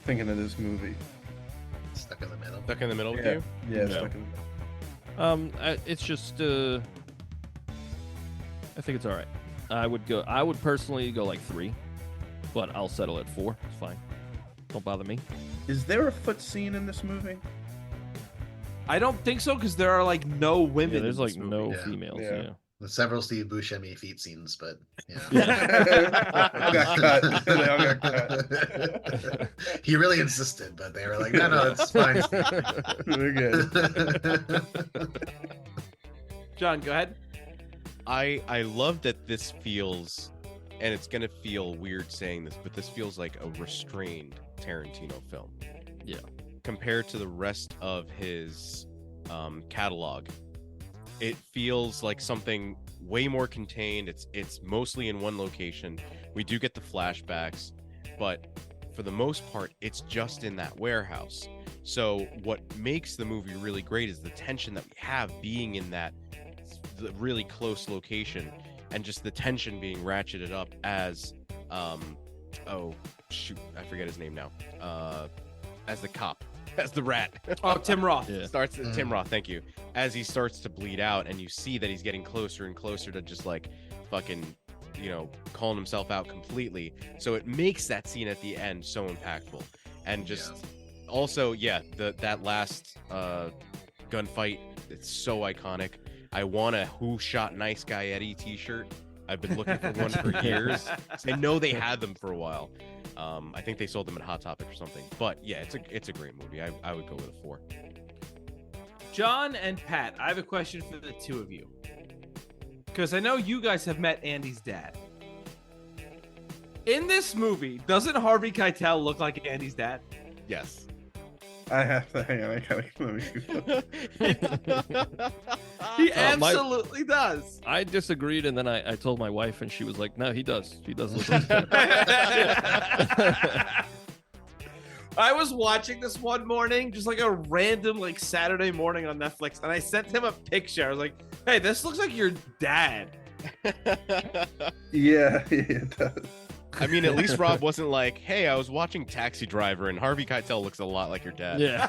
thinking of this movie. Stuck in the middle. Stuck in the middle with Yeah, you? yeah, Yeah. stuck in the middle. It's just I think it's all right. I would personally go like 3, but I'll settle at 4. It's fine. Don't bother me. Is there a foot scene in this movie? I don't think so, because there are like no women. Yeah, there's in like this movie. no Yeah. females. Yeah. Yeah. With several Steve Buscemi feet scenes, but They all got cut. They all got cut. he really insisted, but they were like, no, it's fine. We're good. John, go ahead. I love that this feels, and it's gonna feel weird saying this, but this feels like a restrained Tarantino film. Yeah. Compared to the rest of his catalog, it feels like something way more contained. It's mostly in one location. We do get the flashbacks, but for the most part, it's just in that warehouse. So what makes the movie really great is the tension that we have being in that really close location, and just the tension being ratcheted up as oh shoot, I forget his name now. As the cop, as the rat. Oh, Tim Roth. Yeah. Tim Roth, thank you. As he starts to bleed out, and you see that he's getting closer and closer to just like fucking, calling himself out completely. So it makes that scene at the end so impactful. And just also, that last gunfight, it's so iconic. I want a "Who Shot Nice Guy Eddie" t-shirt. I've been looking for one for years. I know they had them for a while. I think they sold them at Hot Topic or something. But yeah, it's a great movie. I would go with a 4. John and Pat, I have a question for the two of you. Because I know you guys have met Andy's dad. In this movie, doesn't Harvey Keitel look like Andy's dad? Yes. I have to hang on. I gotta let me. He absolutely does. I disagreed, and then I told my wife, and she was like, "No, he does. He does look like that." I was watching this one morning, just like a random Saturday morning on Netflix, and I sent him a picture. I was like, "Hey, this looks like your dad." Yeah, it does. I mean, at least Rob wasn't like, "Hey, I was watching Taxi Driver, and Harvey Keitel looks a lot like your dad." Yeah.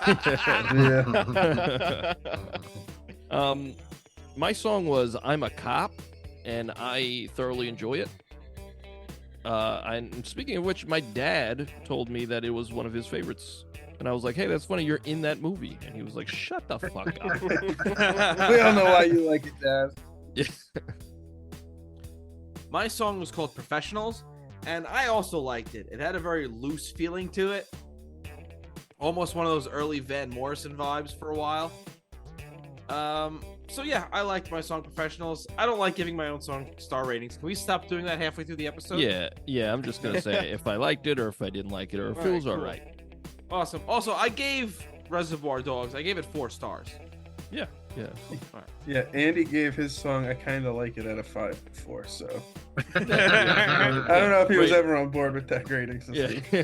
My song was "I'm a Cop," and I thoroughly enjoy it. And speaking of which, my dad told me that it was one of his favorites. And I was like, "Hey, that's funny. You're in that movie." And he was like, "Shut the fuck up." We all know why you like it, Dad. Yeah. My song was called "Professionals," and I also liked it. It had a very loose feeling to it. Almost one of those early Van Morrison vibes for a while. So yeah, I liked my song "Professionals." I don't like giving my own song star ratings. Can we stop doing that halfway through the episode? Yeah. I'm just gonna say if I liked it or if I didn't like it or if it was all right. Awesome. Also, I gave Reservoir Dogs, I gave it 4 stars. Yeah. Yeah, Andy gave his song "I Kinda Like It" at a 5 before, so I don't know if he was ever on board with that grading system. Yeah.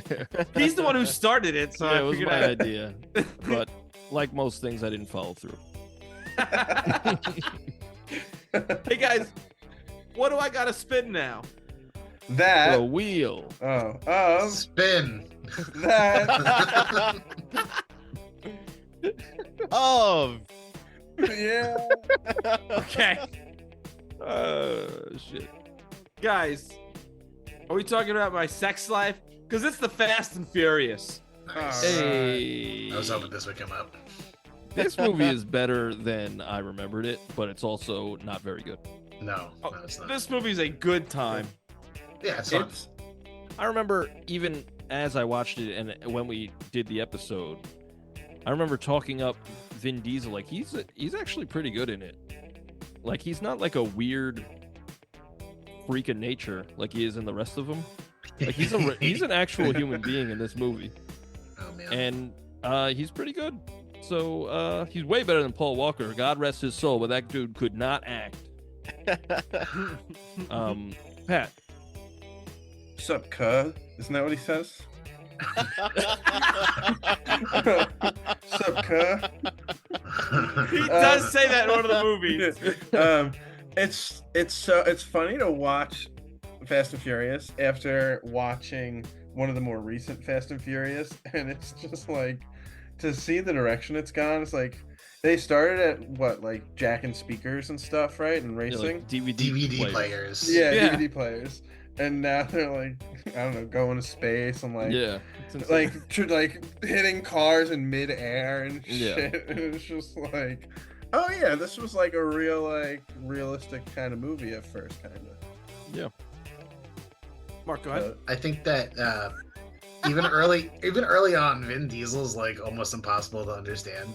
He's the one who started it, so Yeah, I it was figured my out. idea. But like most things, I didn't follow through. Hey guys, what do I gotta spin now? That The wheel. Spin. that Oh, yeah. Okay, Shit. guys, are we talking about my sex life? Because it's the Fast and Furious. Nice. Hey. I was hoping this would come up. This movie is better than I remembered it, but it's also not very good. No, it's not. This movie's a good time. Yeah, it's fun. I remember even as I watched it and when we did the episode, I remember talking up Vin Diesel like he's actually pretty good in it. Like he's not like a weird freak of nature like he is in the rest of them. Like he's an actual human being in this movie, Oh man. and he's pretty good. So he's way better than Paul Walker. God rest his soul, but that dude could not act. Pat. Sup, cuh? Isn't that what he says? Sup, cuh? He does say that in one of the movies. It's funny to watch Fast and Furious after watching one of the more recent Fast and Furious, and it's just like to see the direction it's gone. It's like They started at what, like Jack and speakers and stuff, right? And Yeah, racing. like DVD, DVD players. Yeah, Yeah. DVD players. And now they're like, I don't know, going to space and like, Yeah. It's insane. like hitting cars in midair and Yeah. shit. And it's just like, oh yeah, this was like a real, like, realistic kind of movie at first, kind of. Mark, go ahead. I think that even early on, Vin Diesel's like almost impossible to understand.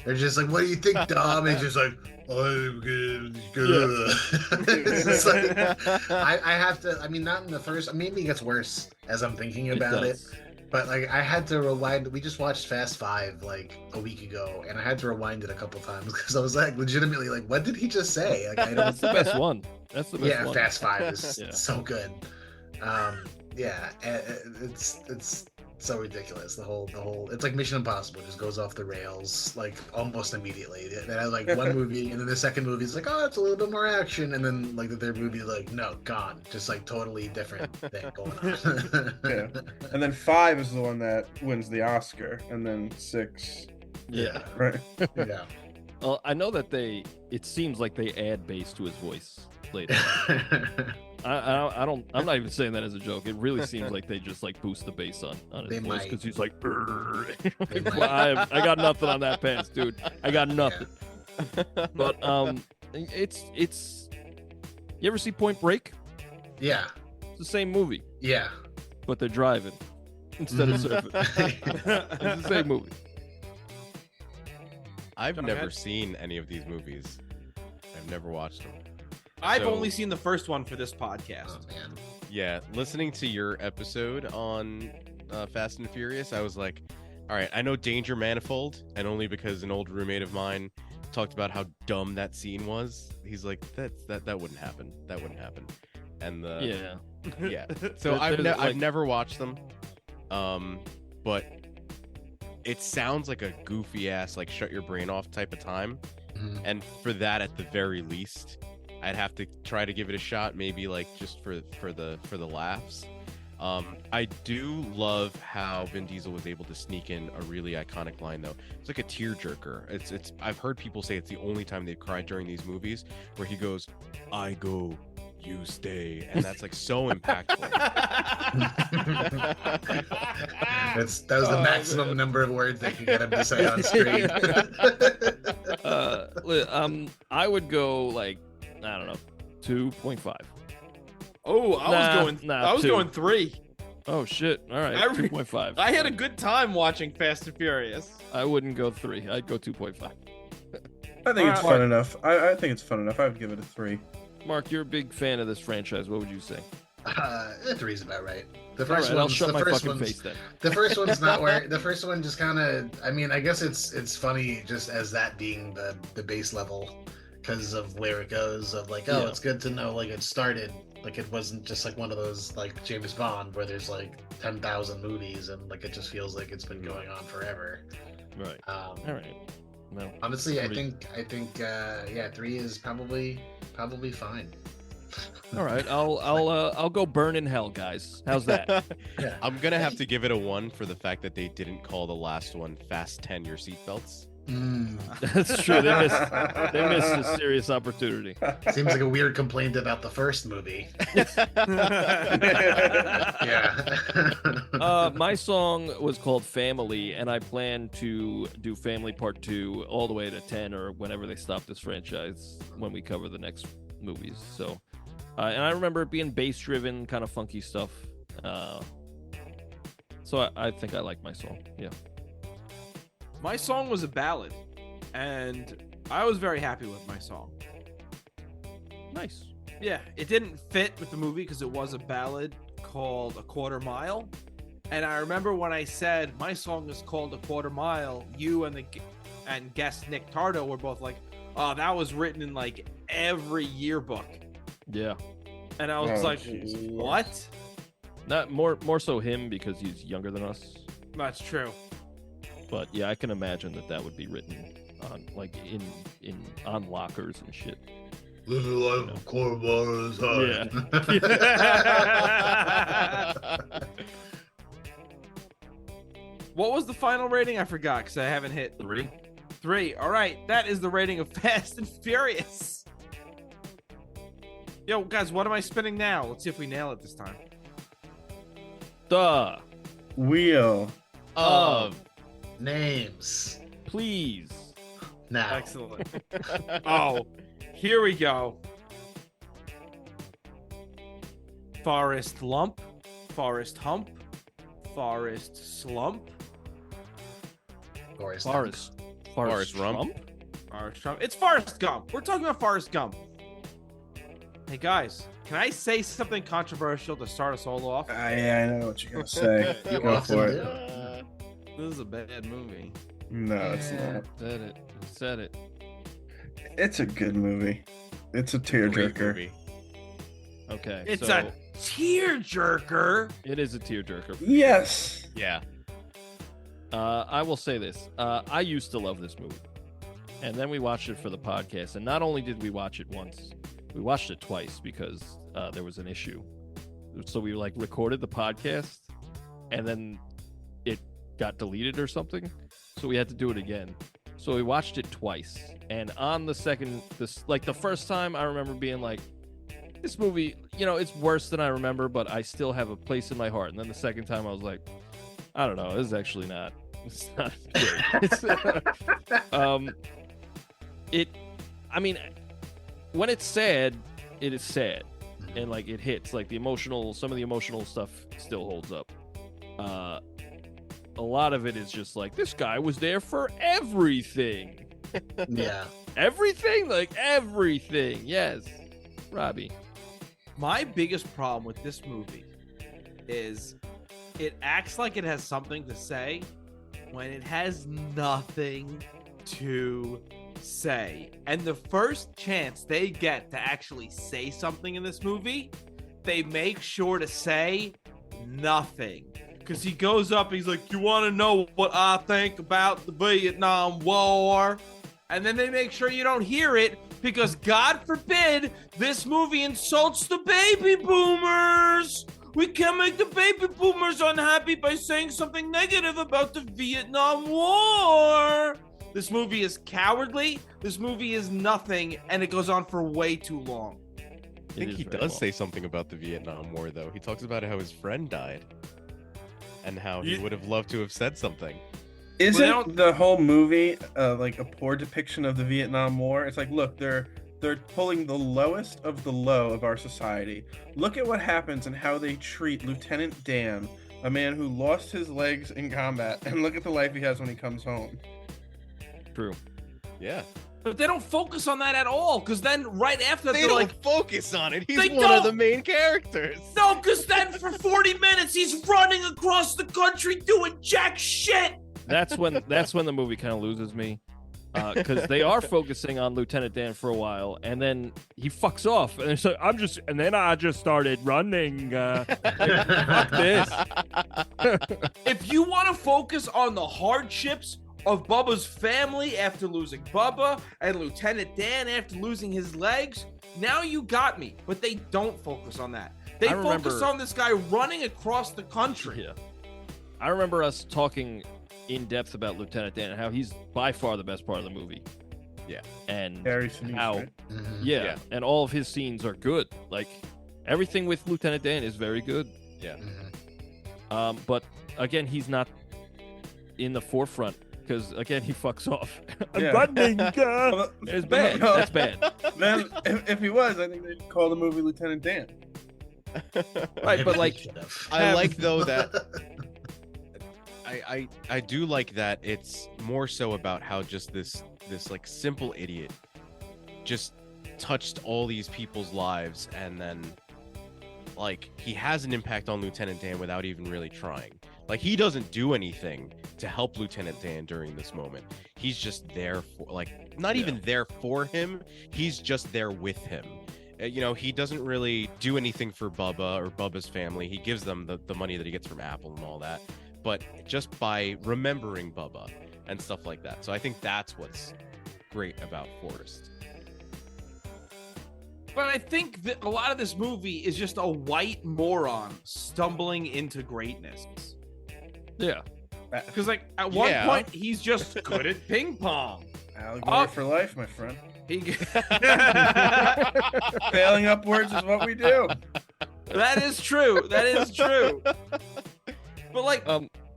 They're just like, "What do you think, Dom?" And he's just like, "I'm good." It's just like, I have to. I mean, not in the first. Maybe it gets worse as I'm thinking about it. does. But like, I had to rewind. We just watched Fast Five like a week ago, and I had to rewind it a couple times because I was like, legitimately like, "What did he just say?" Like, I That's don't. the best one. That's the best Yeah, one. Fast Five is Yeah. so good. Yeah, it's so ridiculous. The whole it's like Mission Impossible just goes off the rails like almost immediately. They had like one movie, and then the second movie is like, oh, it's a little bit more action, and then like the third movie, like, no, gone, just like totally different thing going on. Yeah. And then 5 is the one that wins the Oscar, and then 6, Yeah, right? yeah. Well, I know that it seems like they add bass to his voice later. I'm not even saying that as a joke. It really seems like they just like boost the bass on his They voice might. because he's like, They might. well, I got nothing on that pants, dude. I got nothing. But it's. You ever see Point Break? Yeah, It's the same movie, yeah. but they're driving instead of surfing. It's the same movie. I've Go never ahead. seen any of these movies. I've never watched them. I've So- only seen the first one for this podcast. Oh man. Yeah, listening to your episode on Fast and Furious, I was like, all right, I know Danger Manifold, and only because an old roommate of mine talked about how dumb that scene was. He's like, that wouldn't happen. That wouldn't happen. And Yeah. yeah. So There- I've there's, I've like- never watched them, but it sounds like a goofy ass like shut your brain off type of time. Mhm. And for that, at the very least, I'd have to try to give it a shot, maybe like just for the laughs. I do love how Vin Diesel was able to sneak in a really iconic line, though. It's like a tearjerker. It's I've heard people say it's the only time they've cried during these movies, where he goes, "I go, you stay," and that's like so impactful. That was the maximum number of words they could get him to say on screen. I would go like, I don't know, 2.5. Oh, I was 2. going 3. Oh shit! All right, I re- 2.5. I had a good time watching Fast and Furious. I wouldn't go 3. I'd go 2.5. I think it's fun enough. I think it's fun enough. I would give it a 3. Mark, you're a big fan of this franchise. What would you say? 3's about right. The All first right, I'll one's shut the my first fucking one's face then. the first one's not where the first one just kind of. I mean, I guess it's funny just as that being the base level because of where it goes. Of like, oh, Yeah. it's good to know like it started. Like it wasn't just like one of those like James Bond where there's like 10,000 movies and like it just feels like it's been going on forever. Right. All right. No. Honestly, I Three. think yeah, 3 is probably fine. All right. I'll go burn in hell, guys. How's that? Yeah. I'm gonna have to give it a 1 for the fact that they didn't call the last one "Fast 10 Your Seatbelts." That's true. They missed a serious opportunity. Seems like a weird complaint about the first movie. Yeah. My song was called Family, and I plan to do Family Part 2 all the way to 10 or whenever they stop this franchise when we cover the next movies. So, and I remember it being bass-driven, kind of funky stuff. So I think I like my song. Yeah. My song was a ballad, and I was very happy with my song. Nice. Yeah, it didn't fit with the movie because it was a ballad called A Quarter Mile. And I remember when I said my song is called A Quarter Mile, you and guest Nick Tardo were both like, oh, that was written in like every yearbook. Yeah. And I was Oh, like, Jesus. what? Not more so him because he's younger than us. That's true. But yeah, I can imagine that would be written on like on lockers and shit. This is like a quarter mile at a time. What was the final rating? I forgot because I haven't hit 3. 3. All right, that is the rating of Fast and Furious. Yo, guys, what am I spinning now? Let's see if we nail it this time. The Wheel. Of Names. please. Now. Excellent. Oh, here we go. Forest Lump, Forest Hump, Forest Slump, Forrest. Forrest Rump. Forest Trump. It's Forrest Gump. We're talking about Forrest Gump. Hey guys, can I say something controversial to start us all off? Yeah, I know what you're gonna say. You Go often for do. it. This is a bad movie. No, it's not. Said it. Said it. It's a good movie. It's a Great tearjerker. movie. Okay. It's so a tearjerker. it is a tearjerker. Yes. Yeah. I will say this. I used to love this movie. And then we watched it for the podcast. And not only did we watch it once, we watched it twice because there was an issue. So we recorded the podcast and then it got deleted or something. So we had to do it again. So we watched it twice. And on the the first time I remember being like, this movie, it's worse than I remember, but I still have a place in my heart. And then the second time I was like, I don't know, this is actually not. It's not great. When it's sad, it is sad, and it hits. Some of the emotional stuff still holds up. A lot of it is just this guy was there for everything. Yeah. Everything, everything. Yes, Robbie. My biggest problem with this movie is it acts like it has something to say when it has nothing to say. And the first chance they get to actually say something in this movie, they make sure to say nothing. Because he goes up, he's like, you want to know what I think about the Vietnam War? And then they make sure you don't hear it because, God forbid, this movie insults the baby boomers. We can't make the baby boomers unhappy by saying something negative about the Vietnam War. This movie is cowardly. This movie is nothing, and it goes on for way too long. I think he does say something about the Vietnam War, though. He talks about how his friend died and how he would have loved to have said something. Isn't the whole movie a poor depiction of the Vietnam War? It's look, they're pulling the lowest of the low of our society. Look at what happens and how they treat Lieutenant Dan, a man who lost his legs in combat, and look at the life he has when he comes home. True. Yeah. But they don't focus on that at all, because then right after that, They they're don't focus on it. He's They one of don't. the main characters. no, because then for 40 minutes, he's running across the country doing jack shit. That's when the movie kind of loses me, because they are focusing on Lieutenant Dan for a while, and then he fucks off, and it's like then I just started running. Fuck this. If you want to focus on the hardships of Bubba's family after losing Bubba and Lieutenant Dan after losing his legs, now you got me. But they don't focus on that. They focus on this guy running across the country. Yeah, I remember us talking in depth about Lieutenant Dan and how he's by far the best part of the movie. Yeah, and Very Sinise, how right? yeah, and all of his scenes are good. Everything with Lieutenant Dan is very good. yeah. But again, he's not in the forefront because again he fucks off. I'm Yeah. running. Well, It's bad. no. That's bad. Then, if he was, I think they'd call the movie Lieutenant Dan. Right, but I like though that I do like that it's more so about how just this simple idiot just touched all these people's lives, and then he has an impact on Lieutenant Dan without even really trying. He doesn't do anything to help Lieutenant Dan during this moment. He's just there for not even there for him. He's just there with him. He doesn't really do anything for Bubba or Bubba's family. He gives them the money that he gets from Apple and all that, but just by remembering Bubba and stuff like that. So I think that's what's great about Forrest. But I think that a lot of this movie is just a white moron stumbling into greatness. Yeah. Because at one point he's just good at ping pong. Allegory for life, my friend. He... Failing upwards is what we do. That is true. That is true. But like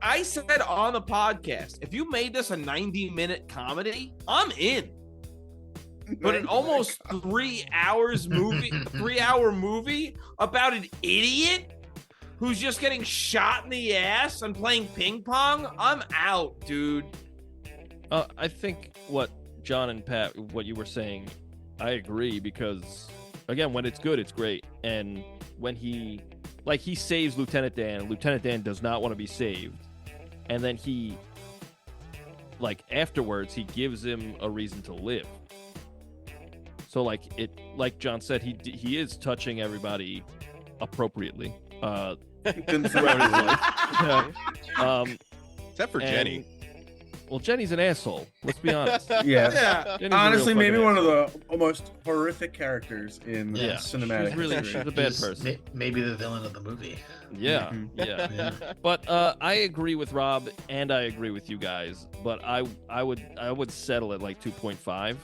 I said on the podcast, if you made this a 90-minute comedy, I'm in. But an almost 3 hours movie, 3-hour movie about an idiot who's just getting shot in the ass and playing ping pong, I'm out, dude. I think what John and Pat, what you were saying, I agree, because again, when it's good, it's great. And when he saves Lieutenant Dan does not want to be saved. And then he, like, afterwards, he gives him a reason to live. So, like John said, he is touching everybody appropriately. Except for Jenny. Well, Jenny's an asshole. Let's be honest. Yeah. Jenny's Honestly, a real maybe fucking one of asshole. the most horrific characters in cinematic She's history. a bad person. Maybe the villain of the movie. Yeah, Mhm. yeah. But I agree with Rob, and I agree with you guys. But I would settle at like 2.5.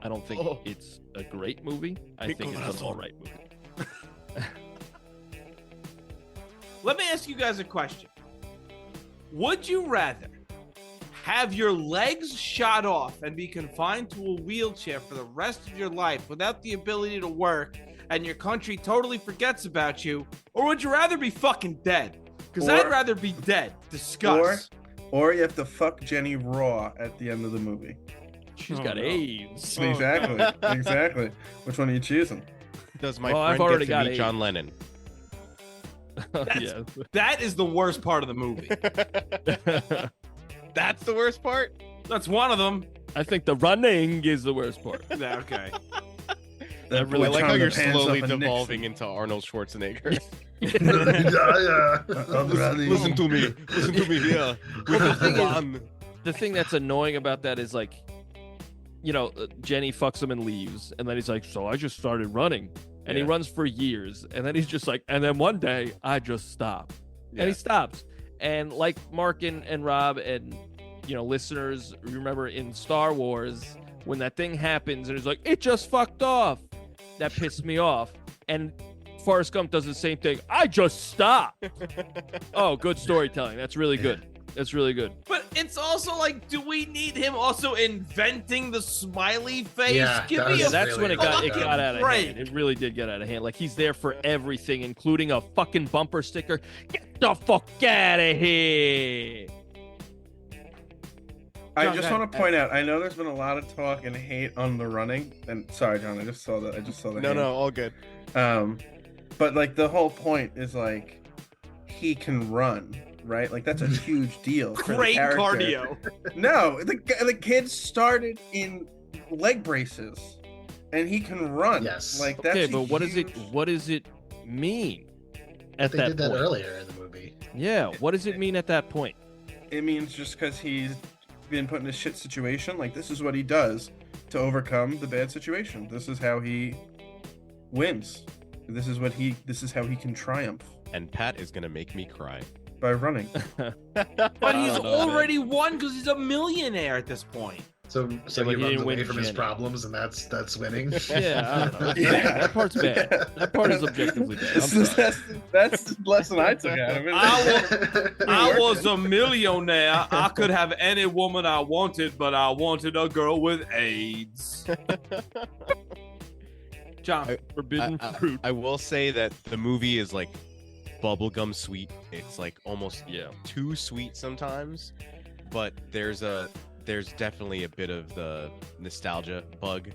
I don't think it's a great movie. I think it's an all right movie. Let me ask you guys a question. Would you rather have your legs shot off and be confined to a wheelchair for the rest of your life without the ability to work and your country totally forgets about you, or would you rather be fucking dead? Because I'd rather be dead. Discuss. Or you have to fuck Jenny raw at the end of the movie. She's got AIDS. Exactly. Exactly. Which one are you choosing? Does my I've friend already get to got meet AIDS. John Lennon? Yeah. That is the worst part of the movie. That's the worst part? That's one of them. I think the running is the worst part. Yeah, okay. That I like how the you're pants slowly off of devolving into Arnold Schwarzenegger. I'm running. Listen to me. Listen to me here. The thing that's annoying about that is, like, you know, Jenny fucks him and leaves, and then he's like, so I just started running. And he runs for years, and then he's just like, and then one day I just stop. And he stops. And like Mark and Rob and, you know, listeners remember in Star Wars when that thing happens and it's like, it just fucked off. That pissed me off. And Forrest Gump does the same thing. I just stopped. Oh, good storytelling. That's really good. That's really good. But it's also like, do we need him also inventing the smiley face? Yeah, Give that me was a That's really when it well got out of break. hand. It really did get out of hand. Like, he's there for everything, including a fucking bumper sticker. Get the fuck out of here. I John, just go want to point out, I know there's been a lot of talk and hate on the running. And sorry, John, I just saw the hand. all good. But like the whole point is like he can run, right? Like that's a huge deal. for the great character. cardio. No, the kid started in leg braces, and he can run. Yes. Like that's Okay, a but what huge... does it mean at They that did that point? earlier in the movie. Yeah, what does it mean at that point? It means just because he's been put in a shit situation, like this is what he does to overcome the bad situation. This is how he wins. This is how he can triumph, And Pat is going to make me cry. by running. But I he's don't know, already won because he's a millionaire at this point. So but he he runs didn't away win from his Jenny. problems, and that's winning. Yeah, I don't know. Yeah. That part's bad. That part is objectively bad. I'm sorry. That's the lesson I took out of it. I was a millionaire. I could have any woman I wanted, but I wanted a girl with AIDS. John, Forbidden fruit. I will say that the movie is like bubblegum sweet. It's like almost Yeah. too sweet sometimes, but there's definitely a bit of the nostalgia bug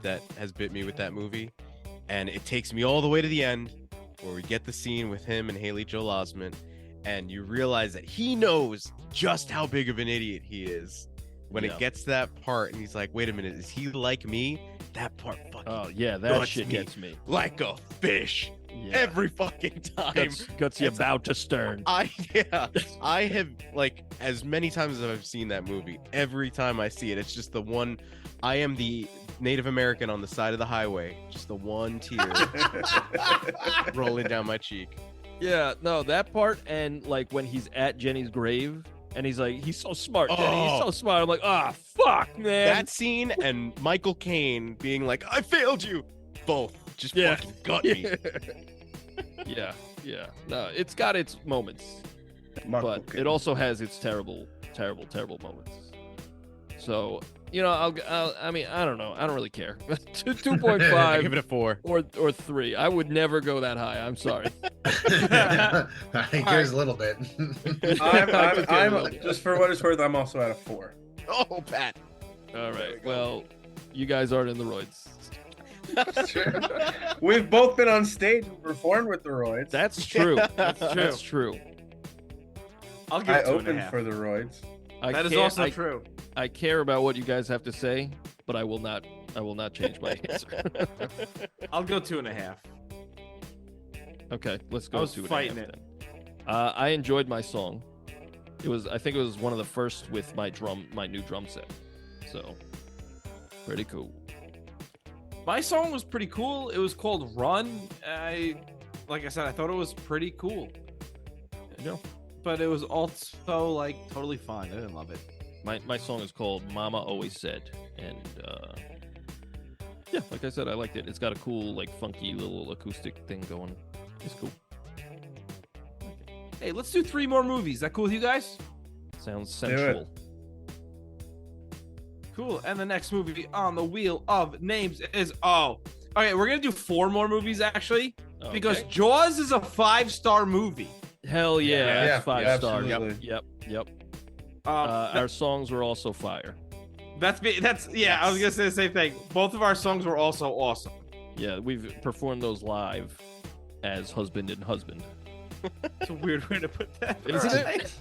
that has bit me with that movie, and it takes me all the way to the end where we get the scene with him and Haley Joel Osment, and you realize that he knows just how big of an idiot he is when Yeah. it gets to that part, and he's like, wait a minute, is he like me? That part fucking Oh yeah, that Guts shit me. gets me. like a fish Yeah. every fucking time. Gutsy about to stern. I have, like, as many times as I've seen that movie, every time I see it, it's just the one. I am the Native American on the side of the highway, just the one tear rolling down my cheek. Yeah, no, that part, and like when he's at Jenny's grave And he's like, he's so smart, Daddy. He's so smart. I'm like, fuck, man. That scene and Michael Caine being like, I failed you. Both just fucking gut me. Yeah. No, it's got its moments, but it also has its terrible moments. So, I mean, I don't know. I don't really care. 2.5. Give it a 4. Or 3. I would never go that high. I'm sorry. Here's a little bit. I'm just for what it's worth, I'm also at a 4. Oh, Pat. All right. Well, you guys aren't in the Royds. We've both been on stage and performed with the Royds. That's true. That's true. I'll give I it 2.5. opened for the Royds. That is also true. I care about what you guys have to say, but I will not change my answer. I'll go 2.5. Okay, let's go. I was 2.5 fighting it. then. I enjoyed my song. I think it was one of the first with my new drum set. So pretty cool. My song was pretty cool. It was called Run. Like I said, I thought it was pretty cool. But it was also like totally fine. I didn't love it. My song is called Mama Always Said, and like I said, I liked it. It's got a cool, like, funky little acoustic thing going. It's cool. Hey, let's do 3 more movies. That cool with you guys? Sounds sensual. Cool. And the next movie on the wheel of names is okay. We're gonna do 4 more movies actually, because Jaws is a 5-star movie. Hell yeah, that's 5 stars. Absolutely. Yep. Our songs were also fire. That's I was gonna say the same thing. Both of our songs were also awesome. Yeah, we've performed those live as husband and husband. It's a weird way to put that, Isn't it?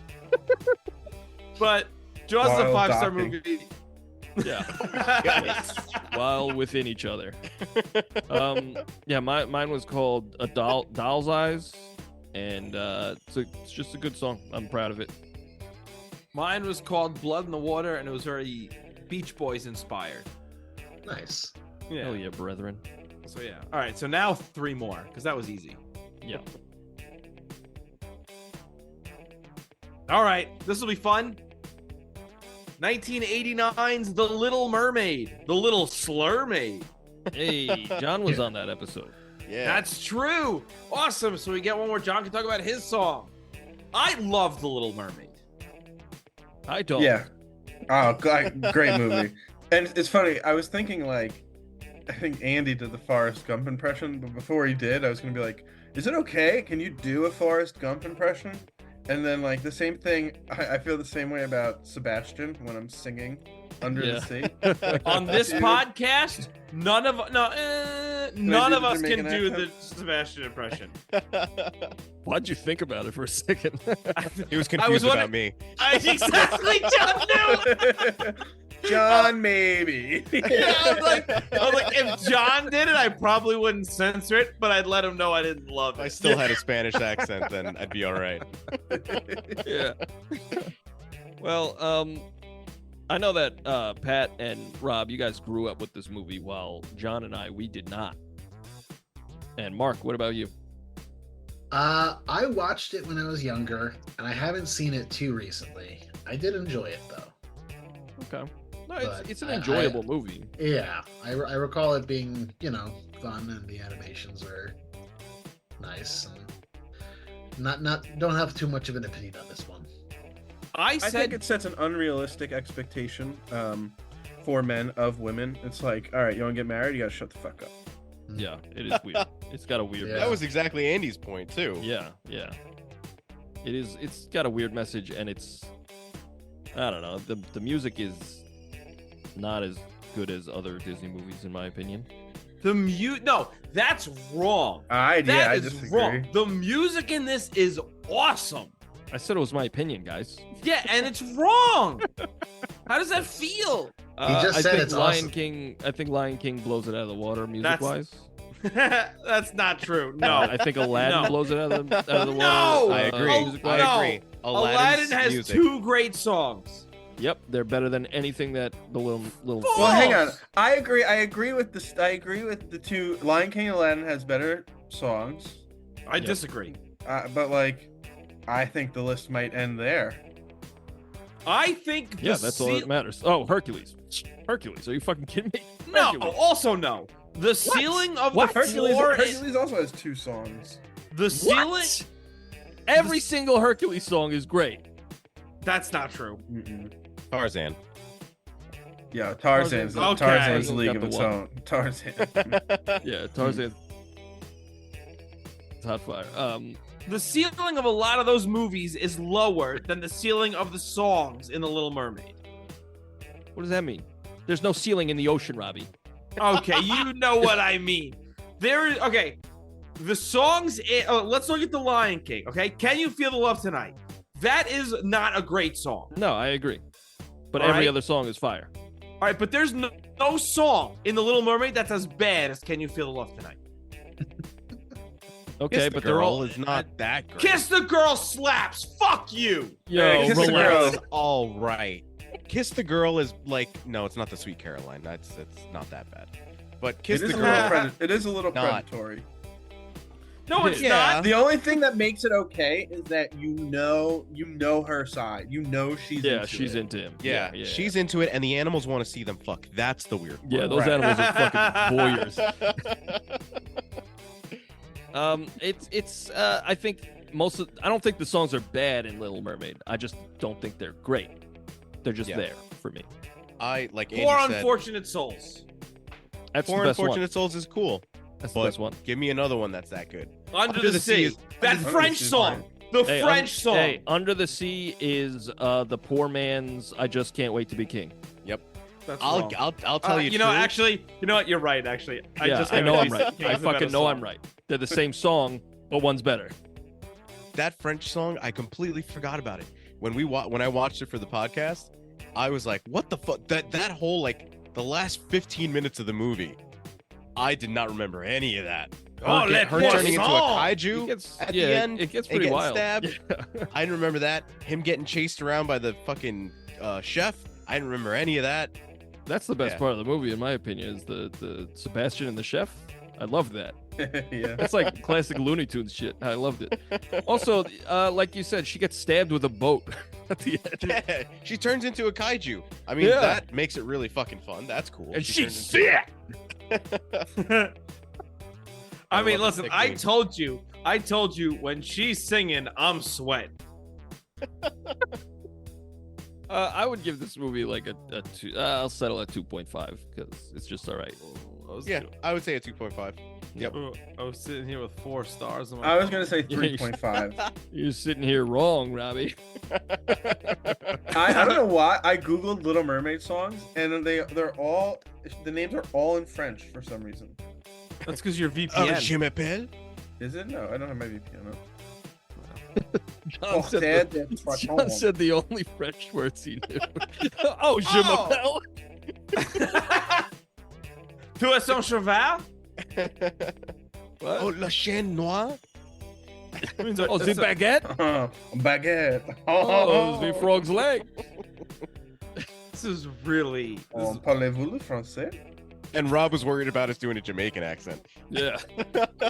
But Jaws is a 5-star docking. movie. Yeah. While within each other. Mine was called A Doll's Eyes, and it's just a good song. I'm proud of it. Mine was called Blood in the Water, and it was very Beach Boys inspired. Nice. Yeah. Hell yeah, brethren. So yeah. All right. So now 3 more, because that was easy. Yeah. All right. This will be fun. 1989's The Little Mermaid. The Little Slur Maid. Hey, John was on that episode. Yeah. That's true. Awesome. So we get one where John can talk about his song. I love The Little Mermaid. I don't. Yeah. Oh, great movie. And it's funny, I was thinking, like, I think Andy did the Forrest Gump impression, but before he did, I was going to be like, is it okay? Can you do a Forrest Gump impression? And then, like, the same thing, I feel the same way about Sebastian when I'm singing Under the Sea. Like, On this podcast, none of us can do the Sebastian impression. Why'd you think about it for a second? He was confused about me. Exactly, John knew. John, maybe. Yeah, I was like, if John did it, I probably wouldn't censor it, but I'd let him know I didn't love it. If I still had a Spanish accent, then I'd be all right. Yeah. Well, I know that Pat and Rob, you guys grew up with this movie, while John and we did not. And Mark, what about you? I watched it when I was younger, and I haven't seen it too recently. I did enjoy it though. Okay. No, But it's an enjoyable movie. Yeah, I recall it being, fun, and the animations were nice, and don't have too much of an opinion on this one. I think it sets an unrealistic expectation for men of women. It's like, all right, you want to get married? You got to shut the fuck up. Yeah, it is weird. It's got a weird Yeah. message. That was exactly Andy's point, too. Yeah. It's got a weird message, and I don't know, the music is not as good as other Disney movies, in my opinion. No, that's wrong. I That is disagree. wrong. The music in this is awesome. I said it was my opinion, guys. Yeah, and it's wrong. How does that feel? just I said think it's Lion awesome. King. I think Lion King blows it out of the water music-wise. That's not true. No, I think Aladdin No. blows it out of the water. No! I agree. music-wise. I agree. Aladdin has music. 2 great songs. Yep, they're better than anything that the little. Well, Well, hang on. False. I agree with this. I agree with the 2. Lion King and Aladdin has better songs, I disagree. but like, I think the list might end there. I think Yeah, that's all that matters. Oh, Hercules. Hercules, are you fucking kidding me? No, Hercules. also no. The ceiling of What? the floor. Hercules also has 2 songs. The ceiling. What? Every single Hercules song is great. That's not true. Tarzan. Yeah, Tarzan's Okay. Tarzan's a league Got of the its one. own. Tarzan. Yeah, Tarzan. It's hot fire. The ceiling of a lot of those movies is lower than the ceiling of the songs in The Little Mermaid. What does that mean? There's no ceiling in the ocean, Robbie. Okay, you know what I mean. Okay. The songs. Let's look at The Lion King. Okay, Can You Feel the Love Tonight? That is not a great song. No, I agree. But All every right. other song is fire. All right, but there's no song in The Little Mermaid that's as bad as Can You Feel the Love Tonight? Okay, Kiss the but they're Girl all is not that great. Kiss the Girl slaps. Fuck you. Yo, Kiss the Girl relax. is all right. Kiss the Girl is like, no, it's not the Sweet Caroline. It's not that bad. But Kiss It is the a little Girl. it is a little Not. predatory. No, it's Yeah. not. The only thing that makes it okay is that you know her side. You know she's Yeah, into she's it. into him. Yeah, she's into it, and the animals want to see them fuck. That's the weird part. Yeah, those Right. animals are fucking voyeurs. I think I don't think the songs are bad in Little Mermaid. I just don't think they're great. They're just Yeah. there for me. I like Andy Poor said, Unfortunate Souls. That's Poor the best Unfortunate one. Souls is cool. That's the But best one. give me another one that's that good. Under the Sea. is- That Under the French Sea is song. The French song. Hey, Under the Sea is the poor man's I Just Can't Wait to Be King. That's I'll wrong. I'll tell you. You know, true. actually, you know what? You're right. Actually, I can't know wait I'm to right. see- I it's a better fucking know song. I'm right. They're the same song, but one's better. that French song, I completely forgot about it. When I watched it for the podcast, I was like, "What the fuck?" That whole like the last 15 minutes of the movie, I did not remember any of that. Oh, her let her me turning into a song. kaiju It gets, at yeah, the end. it gets and pretty getting wild. stabbed. Yeah. I didn't remember that. Him getting chased around by the fucking chef. I didn't remember any of that. That's the best Yeah. part of the movie, in my opinion, is the Sebastian and the chef. I loved that. Yeah. That's like classic Looney Tunes shit. I loved it. Also, like you said, she gets stabbed with a boat at the end. Yeah, she turns into a kaiju. I mean, Yeah. that makes it really fucking fun. That's cool. And She she's turns sick. I mean, love the listen, thick I wings. told you when she's singing, I'm sweating. I would give this movie like a 2. I'll settle at 2.5 because it's just all right. Yeah, I would say a 2.5. Yep. I was sitting here with 4 stars. I was gonna say 3.5. You're sitting here wrong, Robbie. I don't know why. I googled Little Mermaid songs, and they're all the names are all in French for some reason. That's because you're Oh, VPN. je m'appelle. Is it? No, I don't have my VPN up. John said, Porte the, de John Poiton. said the only French words he knew. Oh, je Oh. m'appelle. Tu es son cheval? Oh, la chaîne noire. Oh, the baguette? Baguette. Oh, the frog's leg. This is really. Parlez-vous le français? And Rob was worried about us doing a Jamaican accent. Yeah.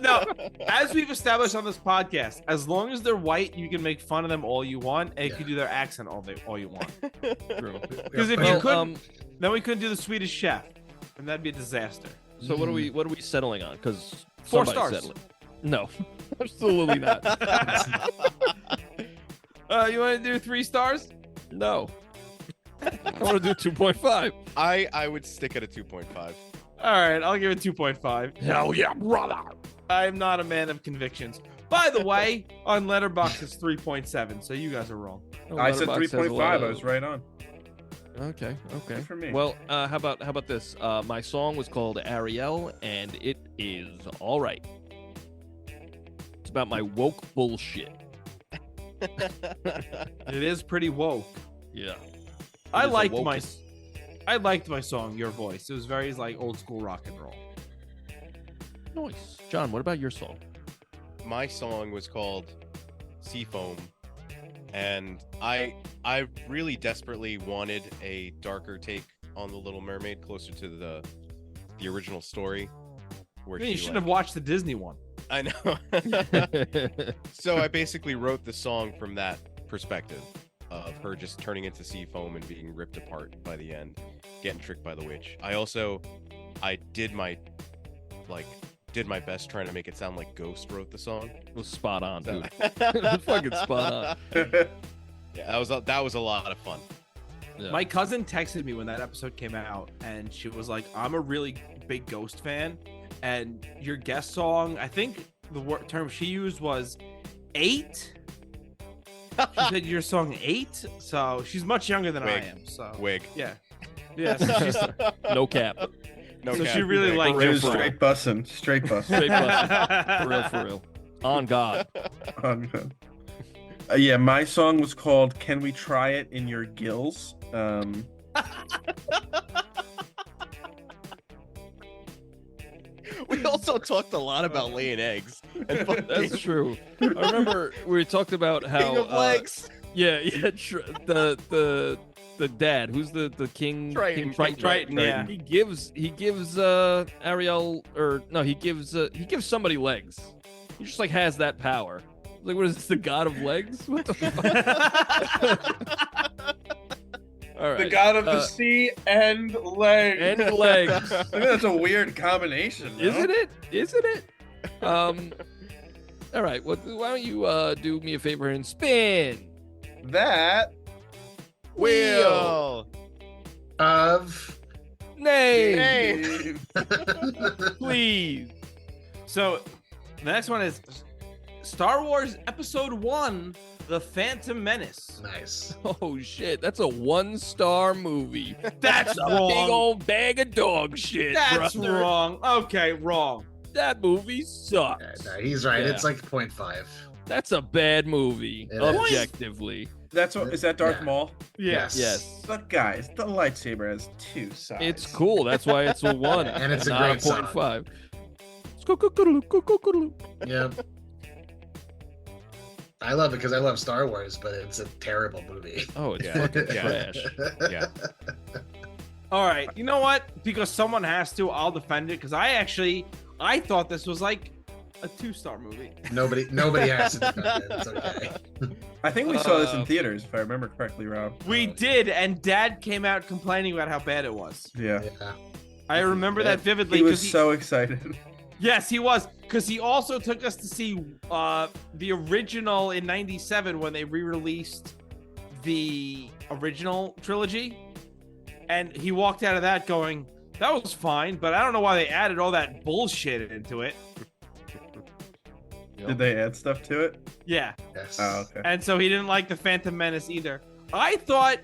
No, as we've established on this podcast, as long as they're white, you can make fun of them all you want, and you can do their accent all you want. True. Because if Well, you couldn't, then we couldn't do the Swedish Chef, and that'd be a disaster. So what are we settling on? Because 4 stars. Settling. No, absolutely not. You want to do 3 stars? No. I want to do 2.5. I would stick at a 2.5. All right, I'll give it 2.5. Hell yeah, brother. I'm not a man of convictions. By the way, on Letterboxd it's 3.7, so you guys are wrong. I said Letterboxd has a 3.5. lot I of- was right on. Okay. Good for me. Well, how about this? My song was called Ariel, and it is all right. It's about my woke bullshit. It is pretty woke. Yeah. I It is a liked woke- I liked my song, Your Voice. It was very like old school rock and roll. Nice. John, what about your song? My song was called Seafoam, and I really desperately wanted a darker take on the Little Mermaid, closer to the original story. Where I mean, you she, should like- have watched the Disney one. I know. So I basically wrote the song from that perspective. of her just turning into sea foam and being ripped apart by the end, getting tricked by the witch. I did my best trying to make it sound like Ghost wrote the song. It was spot on, dude. It was fucking spot on. Yeah, that was a lot of fun. Yeah. My cousin texted me when that episode came out, and she was like, "I'm a really big Ghost fan, and your guest song, I think the term she used was 8." She said your song 8, so she's much younger than Wig. I am. So Wig. yeah, so she's, No cap. No so cap. she really Wig. liked It your was song. straight bussin'. Straight bussin'. Straight busted. For real. On God. Yeah, my song was called "Can We Try It in Your Gills." We also talked a lot about laying eggs. And That's true. I remember we talked about how king of legs. the dad, who's the king Triton. King Triton, yeah. He gives Ariel, or no, he gives somebody legs. He just like has that power. Like, what is this, the god of legs? What the fuck? All right. The god of the sea and legs. And legs. I think that's a weird combination. No? Isn't it? All right. Well, why don't you do me a favor and spin That Wheel. Of name, Hey. please. So the next one is Star Wars Episode 1, The Phantom Menace. nice. Oh shit, that's a 1-star movie. That's A big wrong. old bag of dog shit. That's brother. wrong. Okay, wrong. That movie sucks. No, he's right. Yeah. It's like 0.5. That's a bad movie, It is. objectively. That's what is that Darth Yeah. Maul? Yes. Yes. But guys, the lightsaber has 2 sides. It's cool. That's why it's a 1. And it's a not great song. 0.5. Yep. I love it because I love Star Wars, but it's a terrible movie. Oh, it's Yeah. fucking Yeah. trash. Yeah. All right, you know what? Because someone has to, I'll defend it. Because I thought this was like a 2-star movie. Nobody has to defend it. It's okay. I think we saw this in theaters, if I remember correctly, Rob. We did, and Dad came out complaining about how bad it was. Yeah. Yeah. I remember that vividly. He was 'cause so excited. Yes, he was, because he also took us to see the original in '97 when they re-released the original trilogy, and he walked out of that going, "That was fine, but I don't know why they added all that bullshit into it." Did they add stuff to it? Yeah, Yes. Oh, okay. and so he didn't like the Phantom Menace either. I thought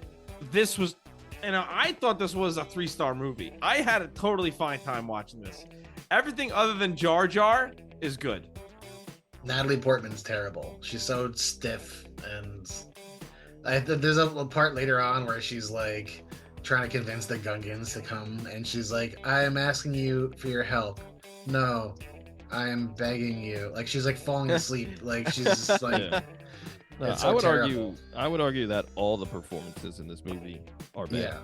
this was, I thought this was a 3-star movie. I had a totally fine time watching this. Everything other than Jar Jar is good. Natalie Portman's terrible. She's so stiff, and there's a part later on where she's like trying to convince the Gungans to come, and she's like, "I'm asking you for your help. No, I am begging you." Like she's like falling asleep. Like she's just like, Yeah. No, It's so I would terrible. argue that all the performances in this movie are bad. yeah.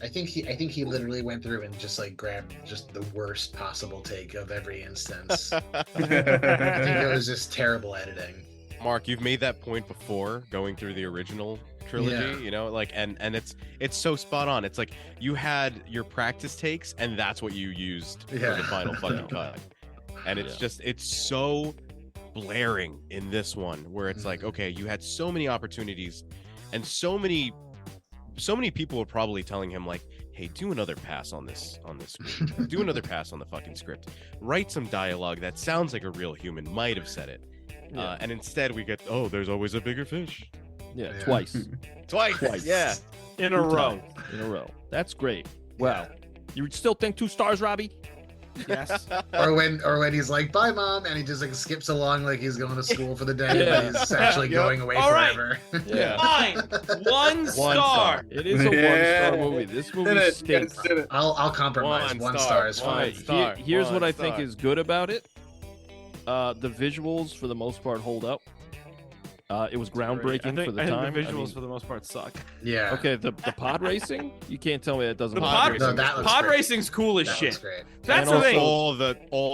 I think he literally went through and just like grabbed just the worst possible take of every instance. I think it was just terrible editing. Mark, you've made that point before going through the original trilogy, Yeah. you know, like and it's so spot on. It's like you had your practice takes and that's what you used for Yeah. the final fucking cut. And it's Yeah. just it's so blaring in this one where it's like, okay, you had so many opportunities and so many people were probably telling him like, hey, do another pass on this script. Do another pass on the fucking script. Write some dialogue that sounds like a real human might have said it. Yeah. And instead we get, oh, there's always a bigger fish. Yeah, Yeah. twice Twice. Yeah. In a row. in a row. That's great. Wow. You still think 2 stars, Robbie? Yes. Or when he's like, "Bye, Mom," and he just like skips along like he's going to school for the day, Yeah. but he's actually Yep. going away All right. forever. Yeah. Fine. 1 star. It is a Yeah. 1-star movie. This Did movie it. Yes, stinks. did it. I'll compromise. 1 1 star. star is All fine. right, Star. here's what I think Star. is good about it. The visuals, for the most part, hold up. It was groundbreaking for the time. The visuals for the most part suck. Yeah. Okay, the pod racing, you can't tell me that doesn't. The look pod, great. No, that looks pod great. racing's cool as That shit. looks great. That's And the thing. All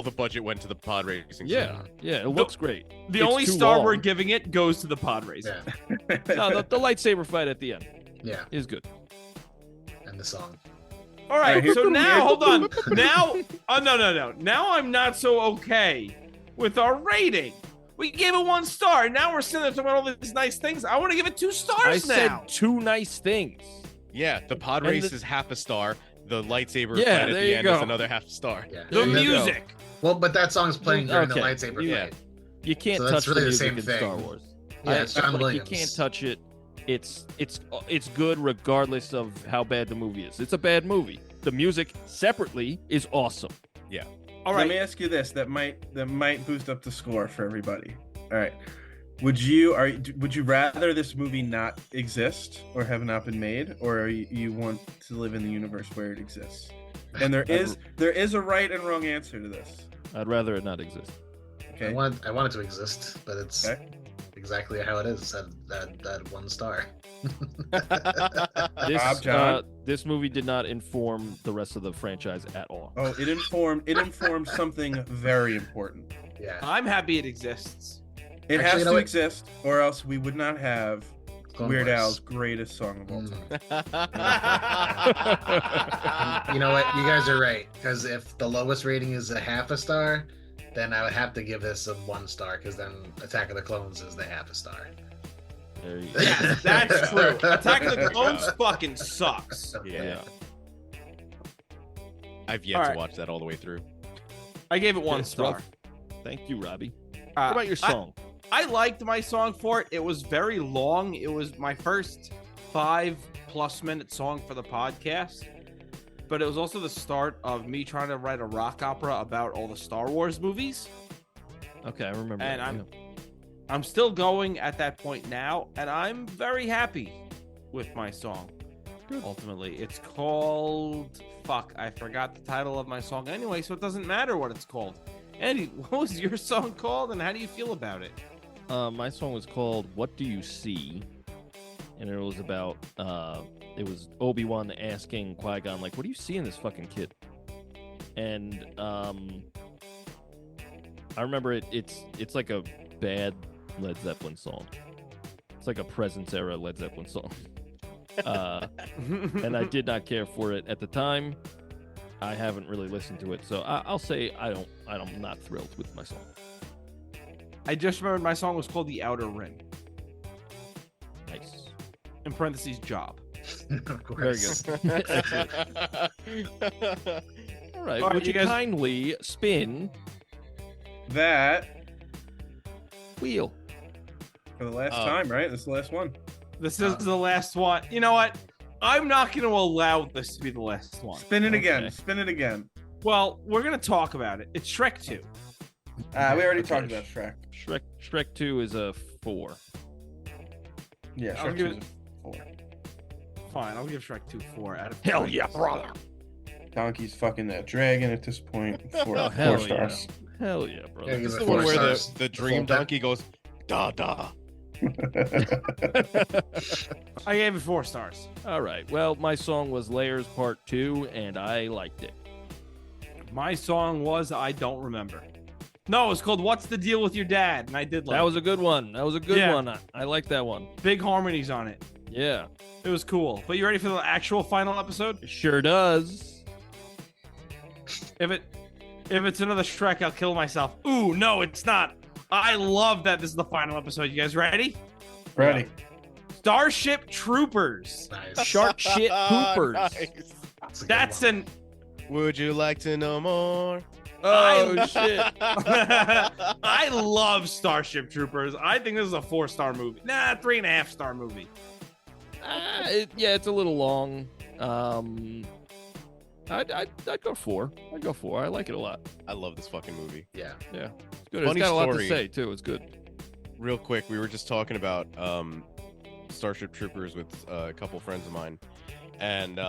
the budget went to the pod racing. Yeah, it looks great. The It's only too star long. we're giving it goes to the pod racing. Yeah. No, the lightsaber fight at the end Yeah. is good. And the song. All right, Alright, so here- now hold on. Now, oh no. Now I'm not so okay with our rating. We gave it 1 star. Now we're sitting there talking about all these nice things. I want to give it 2 I stars said now. 2 nice things. Yeah, the pod And race the- is half a star. The lightsaber Yeah, fight at there the you end go. is another half star. Yeah. The There you go. music. Well, but that song's playing during the Okay. lightsaber Yeah. fight. You can't So touch that's really the the music same in thing. Star Wars. Yeah, it's John Like, Williams. You can't touch it. It's good regardless of how bad the movie is. It's a bad movie. The music separately is awesome. All Let me right. ask you this: that might boost up the score for everybody. All right. Would you rather this movie not exist or have not been made, or you want to live in the universe where it exists? And there is a right and wrong answer to this. I'd rather it not exist. Okay. I want it to exist, but it's Okay. exactly how it is. That 1 star. John? This movie did not inform the rest of the franchise at all. Oh, it informed something very important. Yeah. I'm happy it exists. It Actually, has you know to what? exist, or else we would not have Clone Weird Wars. Al's greatest song of all time. You know what? You guys are right. Because if the lowest rating is a half a star, then I would have to give this a 1 star. Because then Attack of the Clones is the half a star. There you go. Yeah, that's true. Attack of the Clones fucking sucks. Yeah. I've yet All to right. watch that all the way through. I gave it 1 It's star. rough. Thank you, Robbie. Uh, What about your song? I liked my song for it. It was very long. It was my first 5+ minute song for the podcast. But it was also the start of me trying to write a rock opera about all the Star Wars movies. Okay, I remember. And that, I'm still going at that point now, and I'm very happy with my song. Ultimately, it's called I forgot the title of my song anyway, so it doesn't matter what it's called. Andy, what was your song called, and how do you feel about it? My song was called "What Do You See," and it was about it was Obi-Wan asking Qui-Gon, like, "What do you see in this fucking kid?" And I remember it's like a bad Led Zeppelin song. It's like a Presence era Led Zeppelin song. And I did not care for it at the time. I haven't really listened to it, so I'll say I'm not thrilled with my song. I just remembered my song was called The Outer Rim. Nice. In parentheses, job. Of Very course. good. All right. All right, Would you you guys- kindly spin That wheel? for the last Oh. time, right? This is the last one. This is the last one. You know what? I'm not going to allow this to be the last one. Spin it again. Okay. Spin it again. Well, we're going to talk about it. It's Shrek 2. We already Okay. talked about Shrek. Shrek 2 is a 4. Yeah, I'll Shrek give 2 is it- a 4. Fine, I'll give Shrek 2 4 out of 5. Hell yeah, brother. Donkey's fucking that dragon at this point. Four, Oh, four hell stars. yeah. Hell yeah, brother. Yeah, give This is it the 4 one where stars. the dream Full donkey goes, da da. I gave it 4 stars. All right. Well, my song was Layers Part 2, and I liked it. My song was I Don't Remember. No, it was called What's the Deal with Your Dad? And I did like That was a good one. That was a good Yeah. one. I like that one. big harmonies on it. Yeah. It was cool. But you ready for the actual final episode? It sure does. If it's another Shrek, I'll kill myself. Ooh, no, it's not. I love that this is the final episode. You guys ready? Ready. Starship Troopers. Nice. Shark shit poopers. Nice. That's a good That's one. an Would you like to know more? Oh, shit. I love Starship Troopers. I think this is a 4-star movie. Nah, 3.5-star movie. It's a little long. I'd go 4. I'd go 4. I like it a lot. I love this fucking movie. Yeah. Yeah, it's good. Funny It's got a lot to story. say too. It's good. Real quick, we were just talking about Starship Troopers with a couple friends of mine, and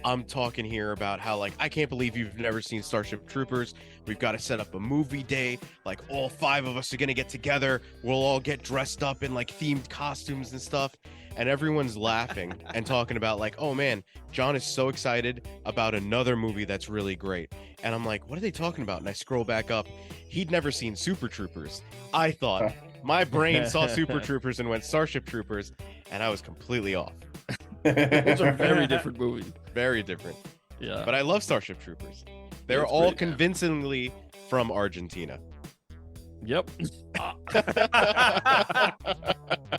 I'm talking here about how, like, I can't believe you've never seen Starship Troopers. We've got to set up a movie day. Like, all 5 of us are going to get together. We'll all get dressed up in, like, themed costumes and stuff. And everyone's laughing and talking about, like, oh, man, John is so excited about another movie that's really great. And I'm like, what are they talking about? And I scroll back up. He'd never seen Super Troopers. I thought my brain saw Super Troopers and went Starship Troopers, and I was completely off. Those are very different movies. Very different. Yeah. But I love Starship Troopers. They're It's all great. convincingly from Argentina. Yep.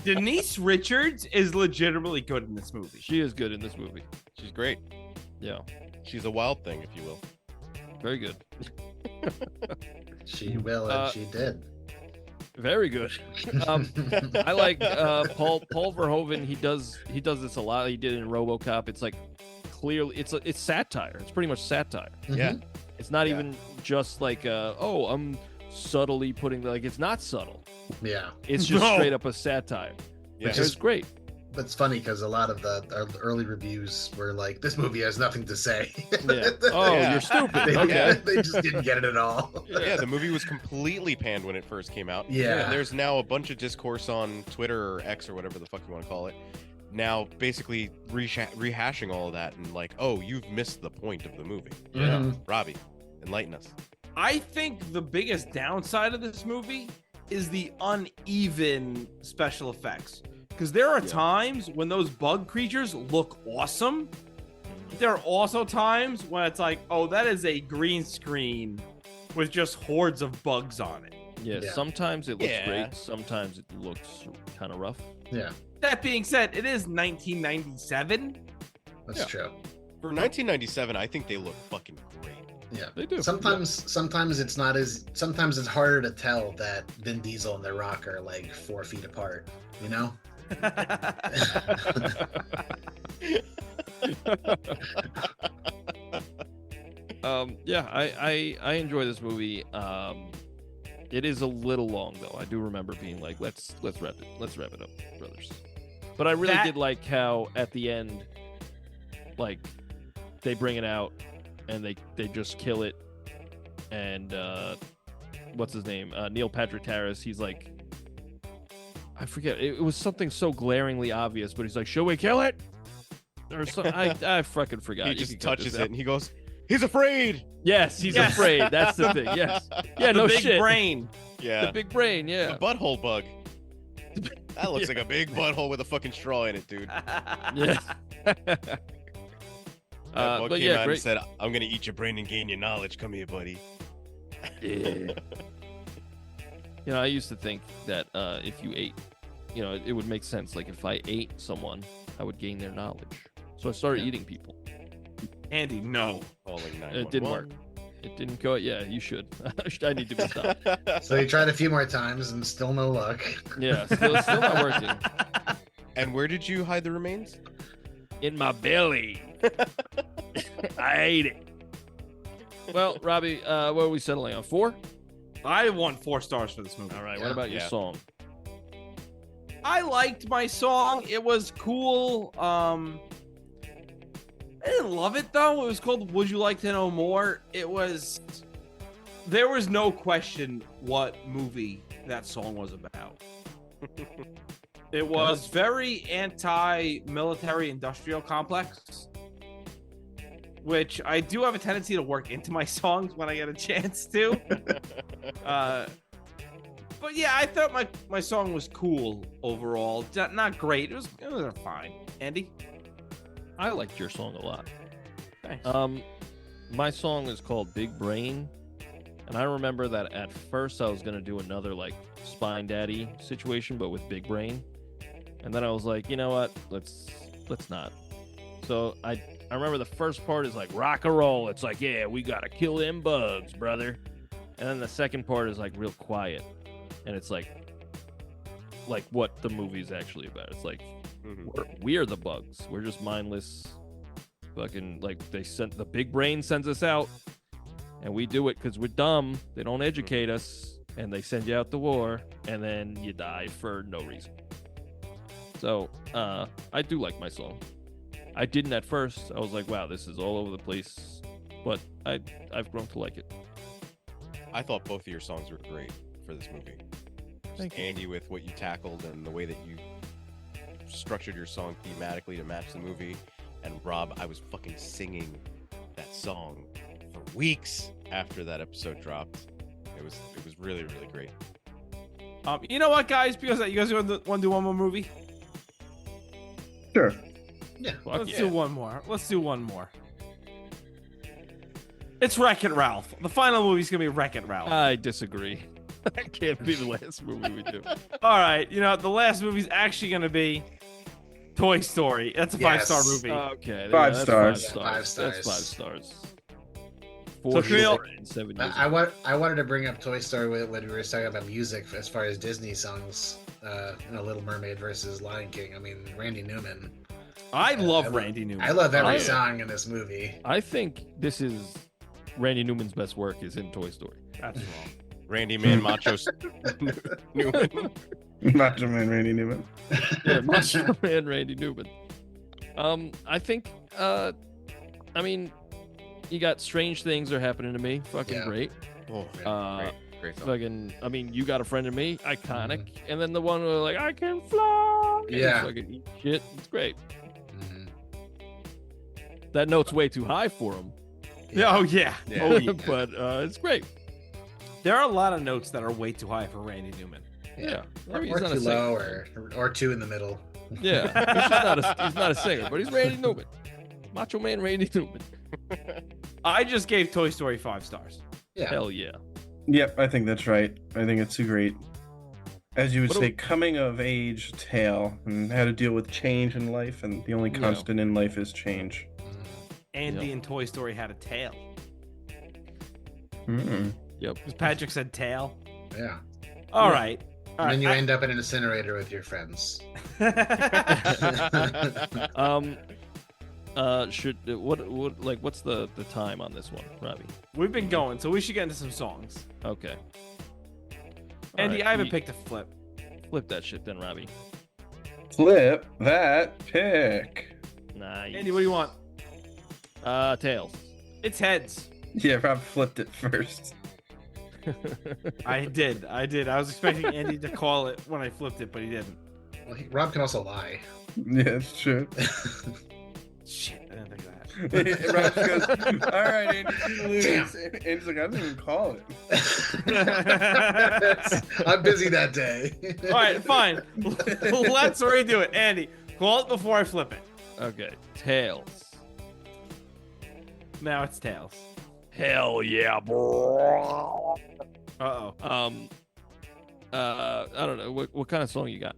Denise Richards is legitimately good in this movie. She is good in this movie. She's great. Yeah. She's a wild thing, if you will. Very good. She will, and she did. Very good. I like Paul Verhoeven. He does this a lot. He did it in RoboCop. It's like clearly it's satire. It's pretty much satire. Yeah. It's not Yeah. even just like I'm subtly putting like it's not subtle. Yeah. It's just No. straight up a satire. Yeah. Which is great. But it's funny because a lot of the early reviews were like, "This movie has nothing to say." Yeah. Oh, Yeah. you're stupid. they, Okay. they just didn't get it at all. Yeah, the movie was completely panned when it first came out. Yeah. And there's now a bunch of discourse on Twitter or X or whatever the fuck you want to call it. Now, basically rehashing all of that and like, oh, you've missed the point of the movie. Mhm. Robbie, enlighten us. I think the biggest downside of this movie is the uneven special effects. Because there are times when those bug creatures look awesome. There are also times when it's like, oh, that is a green screen with just hordes of bugs on it. Yeah. Yeah. Sometimes it looks Yeah. great. Sometimes it looks kind of rough. Yeah, That being said, it is 1997. that's Yeah. true. For 1997, I think they look fucking great. Yeah. They do. Sometimes it's not as. Sometimes it's harder to tell that Vin Diesel and The Rock are like 4 feet apart. You know. Yeah, I enjoy this movie. It is a little long though. I do remember being like, let's wrap it up, brothers. But I really did like how at the end, like, they bring it out and they just kill it. And what's his name? Neil Patrick Harris. He's like, I forget. It was something so glaringly obvious, but he's like, "Shall we kill it?" Or so, I fucking forgot. He You just can cut touches this it out. and he goes, he's afraid. Yes, he's Yes. afraid. That's the thing. Yes. Yeah. The No big shit. brain. Yeah. The big brain. Yeah. The butthole bug. That looks like a big butthole with a fucking straw in it, dude. Yeah. That bug But came yeah, out great. and said, I'm going to eat your brain and gain your knowledge. Come here, buddy. Yeah. You know, I used to think that if you ate, you know, it would make sense. Like if I ate someone, I would gain their knowledge. So I started eating people. Andy, no. Calling It didn't work. 911. It didn't go. Yeah, you should. I need to be stopped. So he tried a few more times and still no luck. Yeah, still not working. And where did you hide the remains? In my belly. I ate it. Well, Robbie, what are we settling on? 4? I want 4 stars for this movie. All right. Yeah. What about your Yeah. song? I liked my song. It was cool. I didn't love it though. It was called Would You Like to Know More? There was no question what movie that song was about. It was very anti-military industrial complex, which I do have a tendency to work into my songs when I get a chance to. But yeah, I thought my song was cool overall. Not great. It was fine. Andy? I liked your song a lot. Thanks. My song is called Big Brain, and I remember that at first I was gonna do another like Spine Daddy situation, but with Big Brain, and then I was like, you know what? Let's not. So I remember the first part is like rock and roll. It's like, yeah, we gotta kill them bugs, brother. And then the second part is like real quiet, and it's like what the movie's actually about. It's like we're the bugs. We're just mindless. Fucking like the big brain sends us out, and we do it because we're dumb. They don't educate us, and they send you out to war, and then you die for no reason. So I do like my song. I didn't at first. I was like, wow, this is all over the place. But I've grown to like it. I thought both of your songs were great for this movie. Thank you. Andy, with what you tackled and the way that you structured your song thematically to match the movie, and Rob, I was fucking singing that song for weeks after that episode dropped. It was really, really great. You know what, guys? Because you guys want to do one more movie? Sure. Yeah. Let's do one more. It's Wreck-It Ralph. The final movie's gonna be Wreck-It Ralph. I disagree. That can't be the last movie we do. All right, the last movie's actually gonna be Toy Story. That's a 5-star movie. Okay. Five that's stars. 5 stars. That's 5 stars. So For Camille- sure in 7 years. I wanted to bring up Toy Story when we were talking about music as far as Disney songs. Little Mermaid versus Lion King. I mean, Randy Newman. I love Randy Newman. I love every yeah. song in this movie. I think this is Randy Newman's best work is in Toy Story. That's wrong. Randy Man Macho Newman. Macho Man Randy Newman. Yeah, Macho Man Randy Newman. I think, you got Strange Things Are Happening to Me. Fucking Yeah. great. Oh, great song. Fucking, You Got a Friend in Me. Iconic. And then the one where like, I can fly. and Yeah. Fucking eat shit. It's great. Mhm. That note's way too high for him. Yeah. Oh yeah. Yeah. Oh yeah. But it's great. There are a lot of notes that are way too high for Randy Newman. Yeah. Or, He's or not a too singer. low, or two in the middle. Yeah. He's not a singer, but he's Randy Newman. Macho Man Randy Newman. I just gave Toy Story 5 stars. Yeah. Hell yeah. Yep, I think that's right. I think it's a great, as you would What say, do- coming of age tale and how to deal with change in life, and the only Yeah. constant in life is change. Andy Yep. in Toy Story had a tail. Mm. Yep. Because Patrick said tail. Yeah. All right. All And then you right. end up in an incinerator with your friends. What's the time on this one, Robbie? We've been going, so we should get into some songs. Okay. Andy, Alright, I have a you- pick to flip. Flip that shit then, Robbie. Flip that pick. Nice. Andy, what do you want? Tails. It's heads. Yeah, Rob flipped it first. I did. I was expecting Andy to call it when I flipped it, but he didn't. Well, Rob can also lie. Yeah, it's true. Shit, I didn't think of that. Rob just goes, all right, Andy, you lose. Andy's like, I didn't even call it. I'm busy that day. All right, fine. Let's redo it. Andy, call it before I flip it. Okay. Tails. Now it's tails. Hell yeah, bro. Uh-oh. I don't know. What kind of song you got?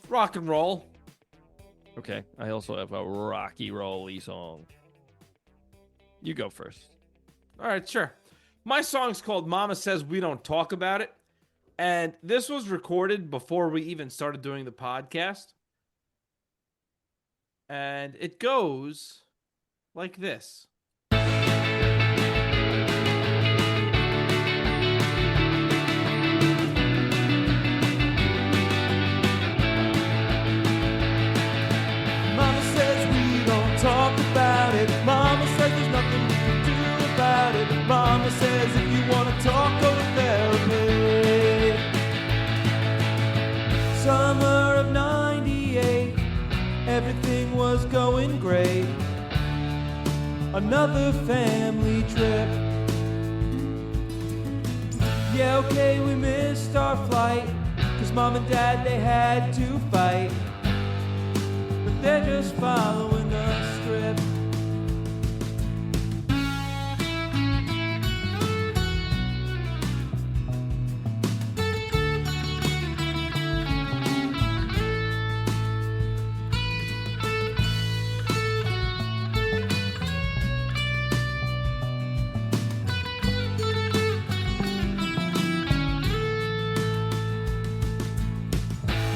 Rock and roll. Okay. I also have a rocky rolly song. You go first. All right, sure. My song's called Mama Says We Don't Talk About It. And this was recorded before we even started doing the podcast. And it goes like this. Mama says we don't talk about it. Mama says there's nothing we can do about it. Mama says if you want to talk, go to therapy. Summer of '98, everything was going great. Another family trip. Yeah, okay, we missed our flight, 'cause mom and dad, they had to fight. But they're just following the script.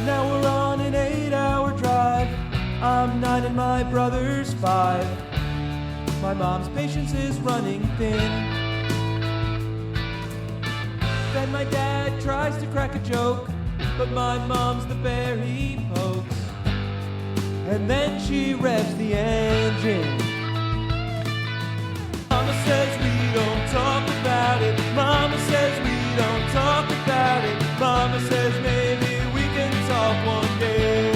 Now we're on an 8-hour drive. I'm 9 and my brother's 5. My mom's patience is running thin. Then my dad tries to crack a joke, but my mom's the bear he pokes. and then she revs the engine. Mama says we don't talk about it. Mama says we don't talk about it. Mama says maybe we can talk one day.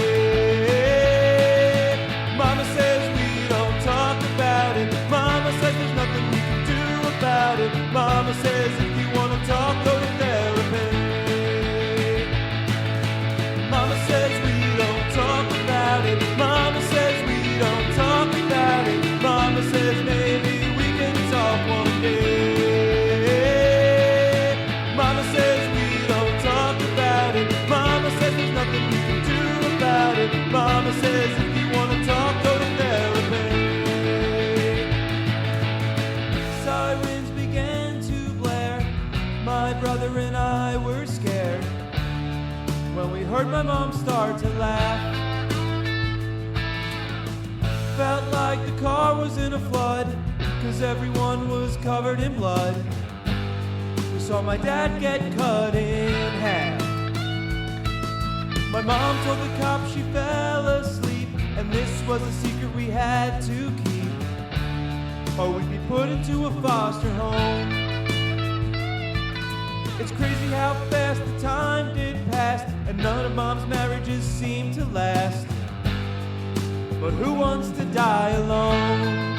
Mama says we don't talk about it. Mama says there's nothing we can do about it. Mama says if you want to talk, go to therapy. Mama says we don't talk about it. Mama says we don't talk about it. Mama says maybe we can talk one day. Mama says we don't talk about it. Mama says there's nothing we can do about it. Mama says if you want to talk, go to therapy. Sirens began to blare. My brother and I were scared when we heard my mom start to laugh. Felt like the car was in a flood, 'cause everyone was covered in blood. We saw my dad get cut in half. My mom told the cops she fell asleep, and this was a secret we had to keep, or we'd be put into a foster home. It's crazy how fast the time did pass, and none of Mom's marriages seemed to last. But who wants to die alone?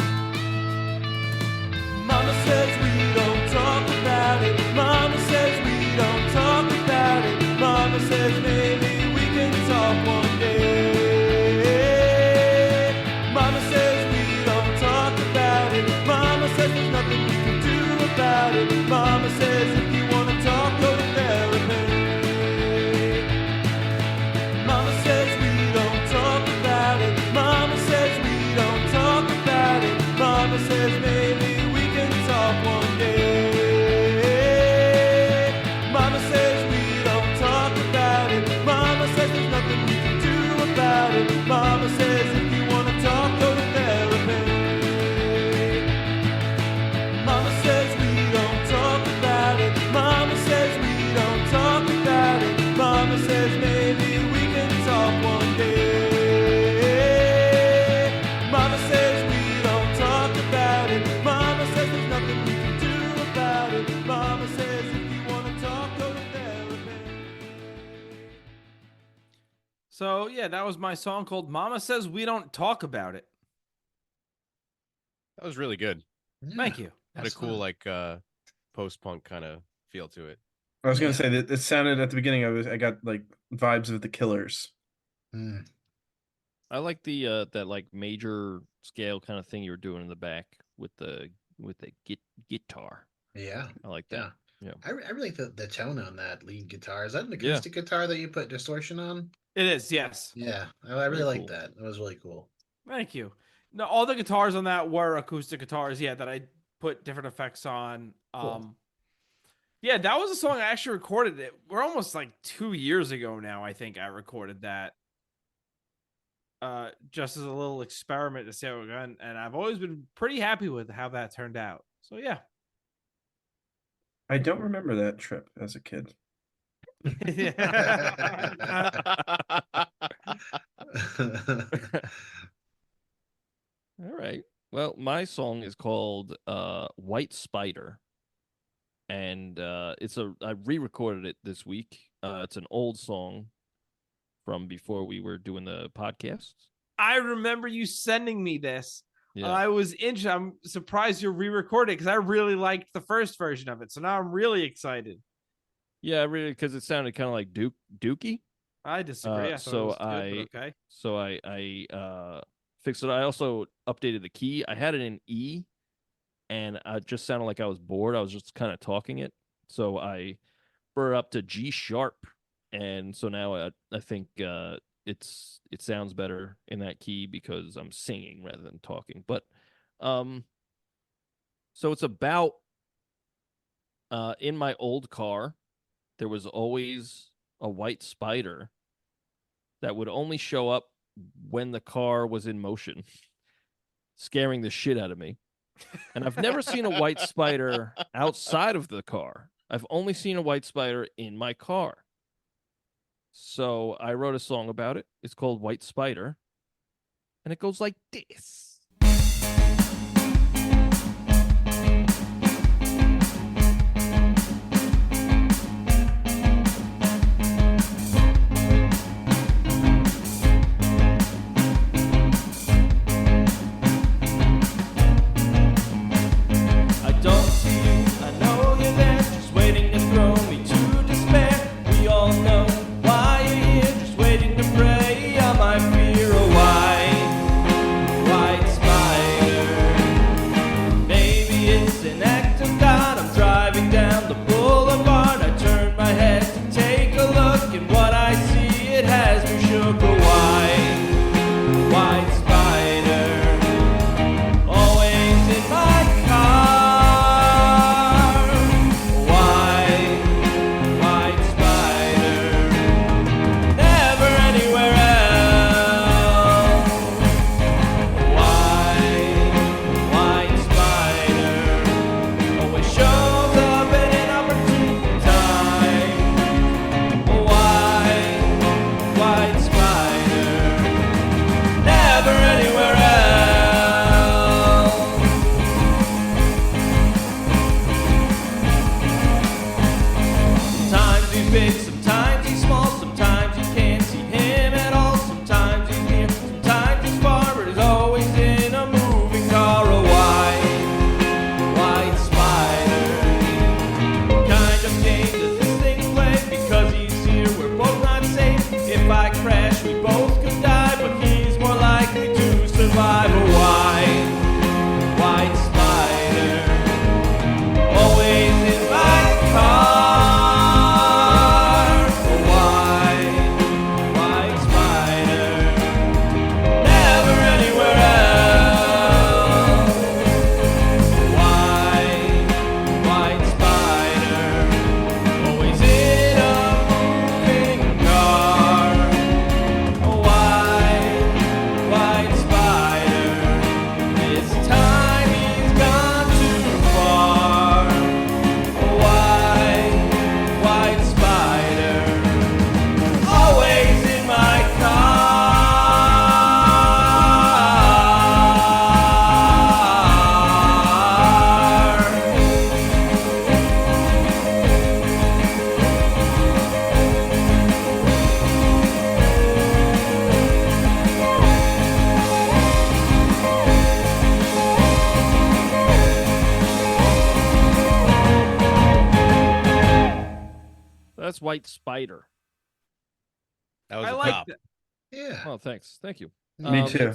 Mama says we don't talk about it. Mama says we don't talk about it. Mama says maybe we can talk one day. Mama says we don't talk about it. Mama says there's nothing we can do about it. Mama says if you want to talk, go to therapy. Mama says we don't talk about it. Mama says we don't talk about it. Mama says maybe we can talk one day. Mama says we don't talk about it. Mama says there's nothing we can do about it. Mama says if you want to talk, go to therapy. Mama says we don't talk about it. Mama says we don't talk about it. Mama says maybe we can talk one day. Mama says we don't talk about it. Mama says there's nothing we can do about it. Mama says if you want to talk, go to therapy. So yeah, that was my song called "Mama Says We Don't Talk About It." That was really good. Yeah, Thank you. Had a that's cool fun. like post-punk kind of feel to it. I was gonna Yeah. say that it sounded at the beginning. I got like vibes of the Killers. Mm. I like the that like major scale kind of thing you were doing in the back with the guitar. Yeah, I like that. yeah. Yeah. I really think the tone on that lead guitar, is that an Yeah. acoustic guitar that you put distortion on? It is, yes. Yeah, I really Very like cool. that. That was really cool. Thank you. No, all the guitars on that were acoustic guitars, yeah, that I put different effects on. Cool. Yeah, that was a song I actually recorded. It. We're almost like 2 years ago now, I think I recorded that. Just as a little experiment to see how it went, and I've always been pretty happy with how that turned out. So yeah. I don't remember that trip as a kid. All right. Well, my song is called White Spider. And I re-recorded it this week. It's an old song from before we were doing the podcast. I remember you sending me this. Yeah. I'm surprised you re-recorded because I really liked the first version of it. So now I'm really excited. Yeah, really, because it sounded kind of like Dookie. I disagree. I thought it was good, but okay. So I fixed it. I also updated the key. I had it in E, and it just sounded like I was bored. I was just kind of talking it. So I brought it up to G sharp, and so now I think it sounds better in that key because I'm singing rather than talking. But so it's about in my old car, there was always a white spider that would only show up when the car was in motion, scaring the shit out of me. And I've never seen a white spider outside of the car. I've only seen a white spider in my car. So I wrote a song about it. It's called White Spider. And it goes like this. That's White Spider. That was I a like pop. that. Yeah. Oh, thanks. Thank you. Me too.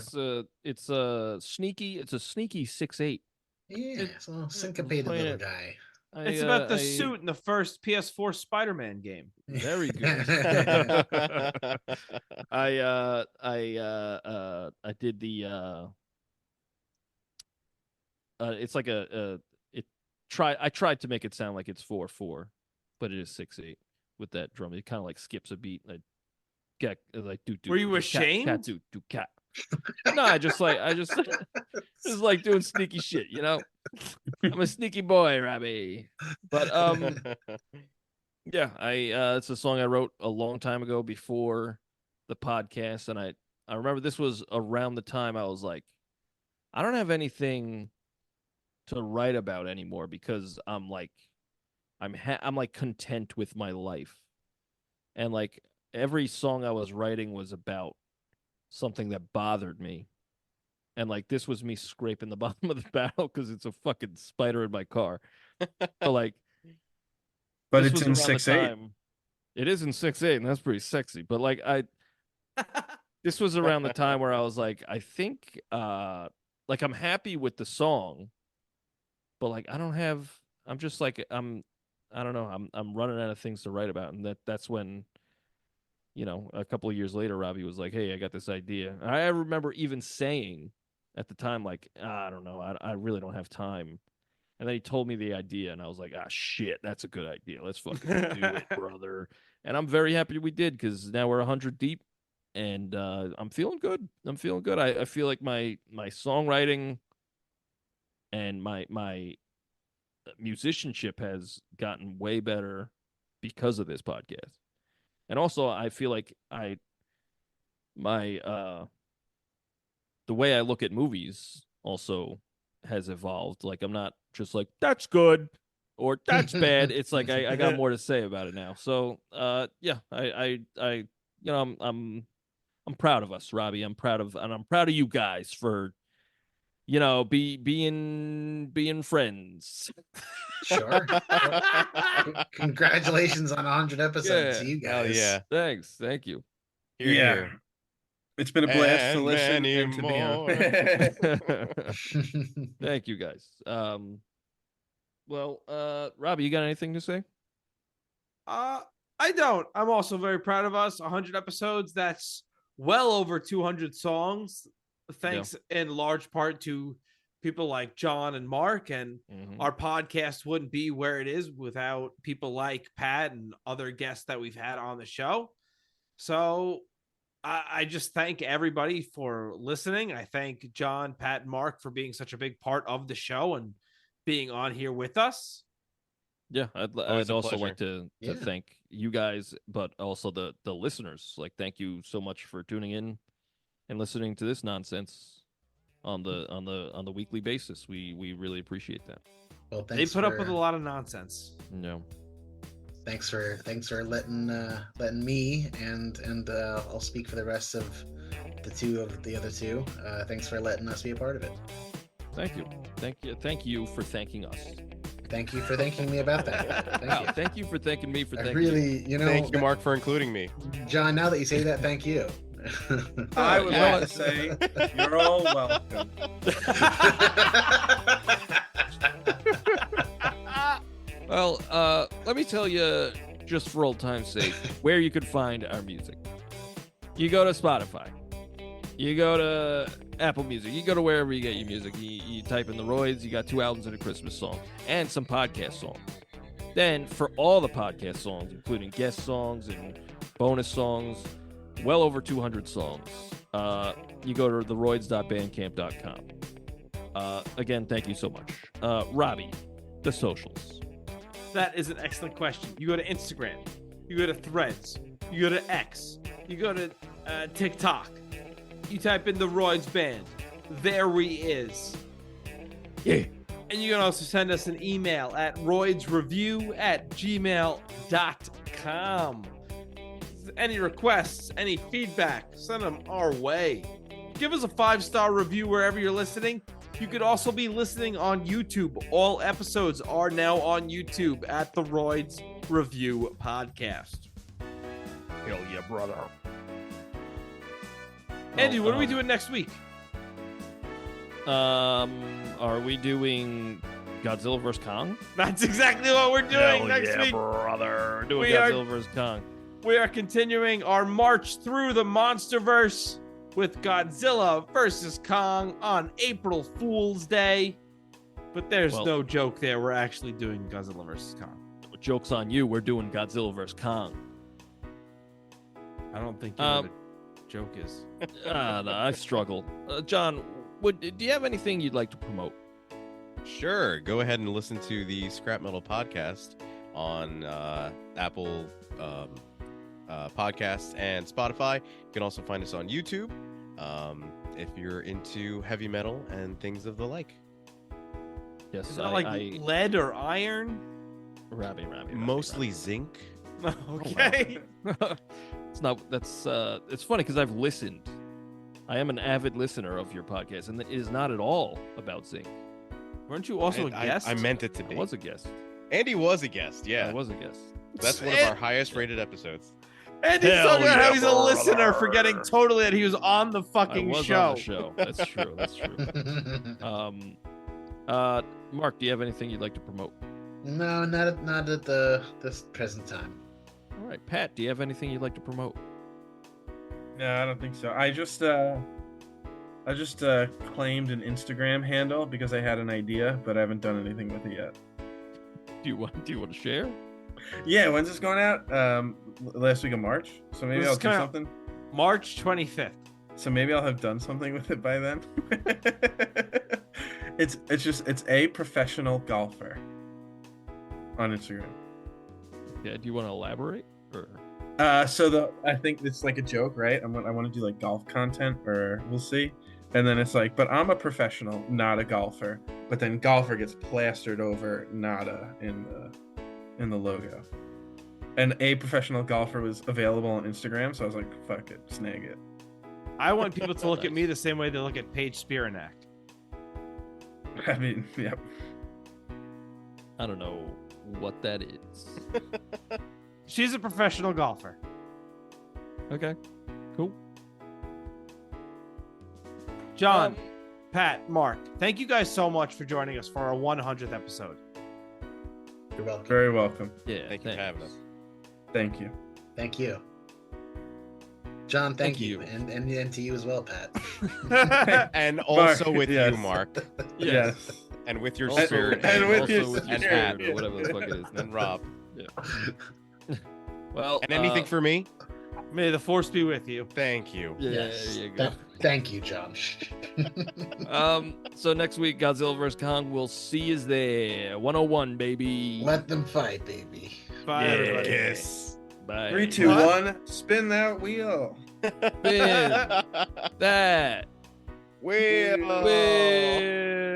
It's a sneaky 6/8. Yeah. So syncopated playing little it. guy. It's about the suit in the first PS4 Spider-Man game. Very good. I did the it's like I tried to make it sound like it's 4/4, but it is 6/8 with that drum. It kind of like skips a beat. Like get like do. Were you ashamed? Cat do cat. No, I just just like doing sneaky shit, you know. I'm a sneaky boy, Robbie. But yeah, it's a song I wrote a long time ago before the podcast, and I remember this was around the time I was like, I don't have anything to write about anymore because I'm like I'm like content with my life, and like every song I was writing was about something that bothered me, and like this was me scraping the bottom of the barrel because it's a fucking spider in my car. But like, But this it's was in around the 6/8. time- It is in 6/8, and that's pretty sexy. But like this was around the time where I was like, I think like I'm happy with the song, but like I'm just like I don't know, I'm running out of things to write about, and that's when, you know, a couple of years later Robbie was like, hey, I got this idea. And I remember even saying at the time like, I don't know, I really don't have time. And then he told me the idea, and I was like, ah, shit, that's a good idea. Let's fucking do it, brother. And I'm very happy we did, because now we're 100 deep, and I'm feeling good. I feel like my songwriting and my musicianship has gotten way better because of this podcast. And also, I feel like my the way I look at movies also has evolved. Like, I'm not just like, that's good or that's bad. It's like I got more to say about it now. So yeah, I you know, I'm proud of us, Robbie. I'm proud of you guys for, you know, being friends. Sure. Congratulations on 100 episodes to you Hell guys. yeah. Thanks. Thank you. Here, Yeah. here. It's been a blast to And listen many and to be more. on. Thank you guys. Well, Robbie, you got anything to say? I don't. I'm also very proud of us. 100 episodes. That's well over 200 songs. Thanks in large part to people like John and Mark. And our podcast wouldn't be where it is without people like Pat and other guests that we've had on the show. So I just thank everybody for listening. I thank John, Pat, and Mark for being such a big part of the show and being on here with us. Yeah, I'd Always a also pleasure. like to Yeah. thank you guys, but also the listeners. Like, thank you so much for tuning in and listening to this nonsense on the weekly basis. We really appreciate that. Well, They thanks put up for- with a lot of nonsense. No. Thanks for letting me and I'll speak for the rest of the other two. Thanks for letting us be a part of it. Thank you. Thank you for thanking us. Thank you for thanking me about that. Thank you. Thank you for thanking me for I thanking really, you know, Thank you, Mark, for including me. John. Now that you say that, thank you. I would Yeah. like to say you're all welcome. Well, let me tell you, just for old time's sake, where you could find our music. You go to Spotify. You go to Apple Music. You go to wherever you get your music. You type in The Royds. You got 2 albums and a Christmas song and some podcast songs. Then, for all the podcast songs, including guest songs and bonus songs, well over 200 songs, you go to TheRoydsBandcamp.com. Again, thank you so much. Robbie, the socials. That is an excellent question. You go to Instagram, you go to Threads, you go to X, you go to TikTok. You type in the Royds Band. There we is. Yeah. And you can also send us an email at roydsreview@gmail.com. Any requests, any feedback, send them our way. Give us a 5-star review wherever you're listening. You could also be listening on YouTube. All episodes are now on YouTube at the Royds Review Podcast. Hell yeah, brother. Andy, what are we doing next week? Are we doing Godzilla vs. Kong? That's exactly what we're doing next week. Brother. We're doing We are- Godzilla vs. Kong. We are continuing our march through the Monsterverse with Godzilla vs. Kong on April Fool's Day. But there's Well- no joke there. We're actually doing Godzilla vs. Kong. Joke's on you. We're doing Godzilla vs. Kong. I don't think you know what a joke is. No, I struggle. John, do you have anything you'd like to promote? Sure. Go ahead and listen to the Scrap Metal podcast on Apple Podcasts and Spotify. You can also find us on YouTube if you're into heavy metal and things of the like. Yes, Is that like lead or iron? Robbie. Mostly zinc. Okay. It's not. That's. It's funny because I've listened. I am an avid listener of your podcast, and it is not at all about zinc. Weren't you also a guest? I meant it to I be. was a guest. Andy was a guest. Yeah, I was a guest. that's one of our highest rated episodes. Andy's Hell talking about yeah, how he's a brother. listener, forgetting totally that he was on the I fucking was show. on the show. That's true. That's true. Mark, do you have anything you'd like to promote? No, not at this present time. All right, Pat, do you have anything you'd like to promote? No, I don't think so. I just claimed an Instagram handle because I had an idea, but I haven't done anything with it yet. Do you want to share? Yeah, when's this going out? Last week of March. So maybe This I'll is do coming out something. March 25th. So maybe I'll have done something with it by then. It's a professional golfer on Instagram. Yeah. Do you want to elaborate? Or I think it's like a joke, right? I want to do like golf content, or we'll see. And then it's like, but I'm a professional, not a golfer. But then golfer gets plastered over nada in the logo. And a professional golfer was available on Instagram, so I was like, fuck it, snag it. I want people to look at me the same way they look at Paige Spiranak. I mean, yep. I don't know what that is. She's a professional golfer. Okay, cool. John, Pat, Mark, thank you guys so much for joining us for our 100th episode. You're welcome. Very welcome. Yeah, Thank you for having us. Thank you. Thank you. John, thank Thank you. you. And to you as well, Pat. And also Mark, with yes. you, Mark. Yes. And with your Also, spirit. and with also your with your spirit. spirit or whatever the fuck it is. And Rob. Well, And anything for me? May the force be with you. Thank you. yeah, Yes. there you go. Thank you, John. So next week, Godzilla vs. Kong, we'll see you there. 101, baby. Let them fight, baby. Bye, everybody. Kiss. Bye. 3, 2, What? 1, spin that wheel. Spin that Will. wheel.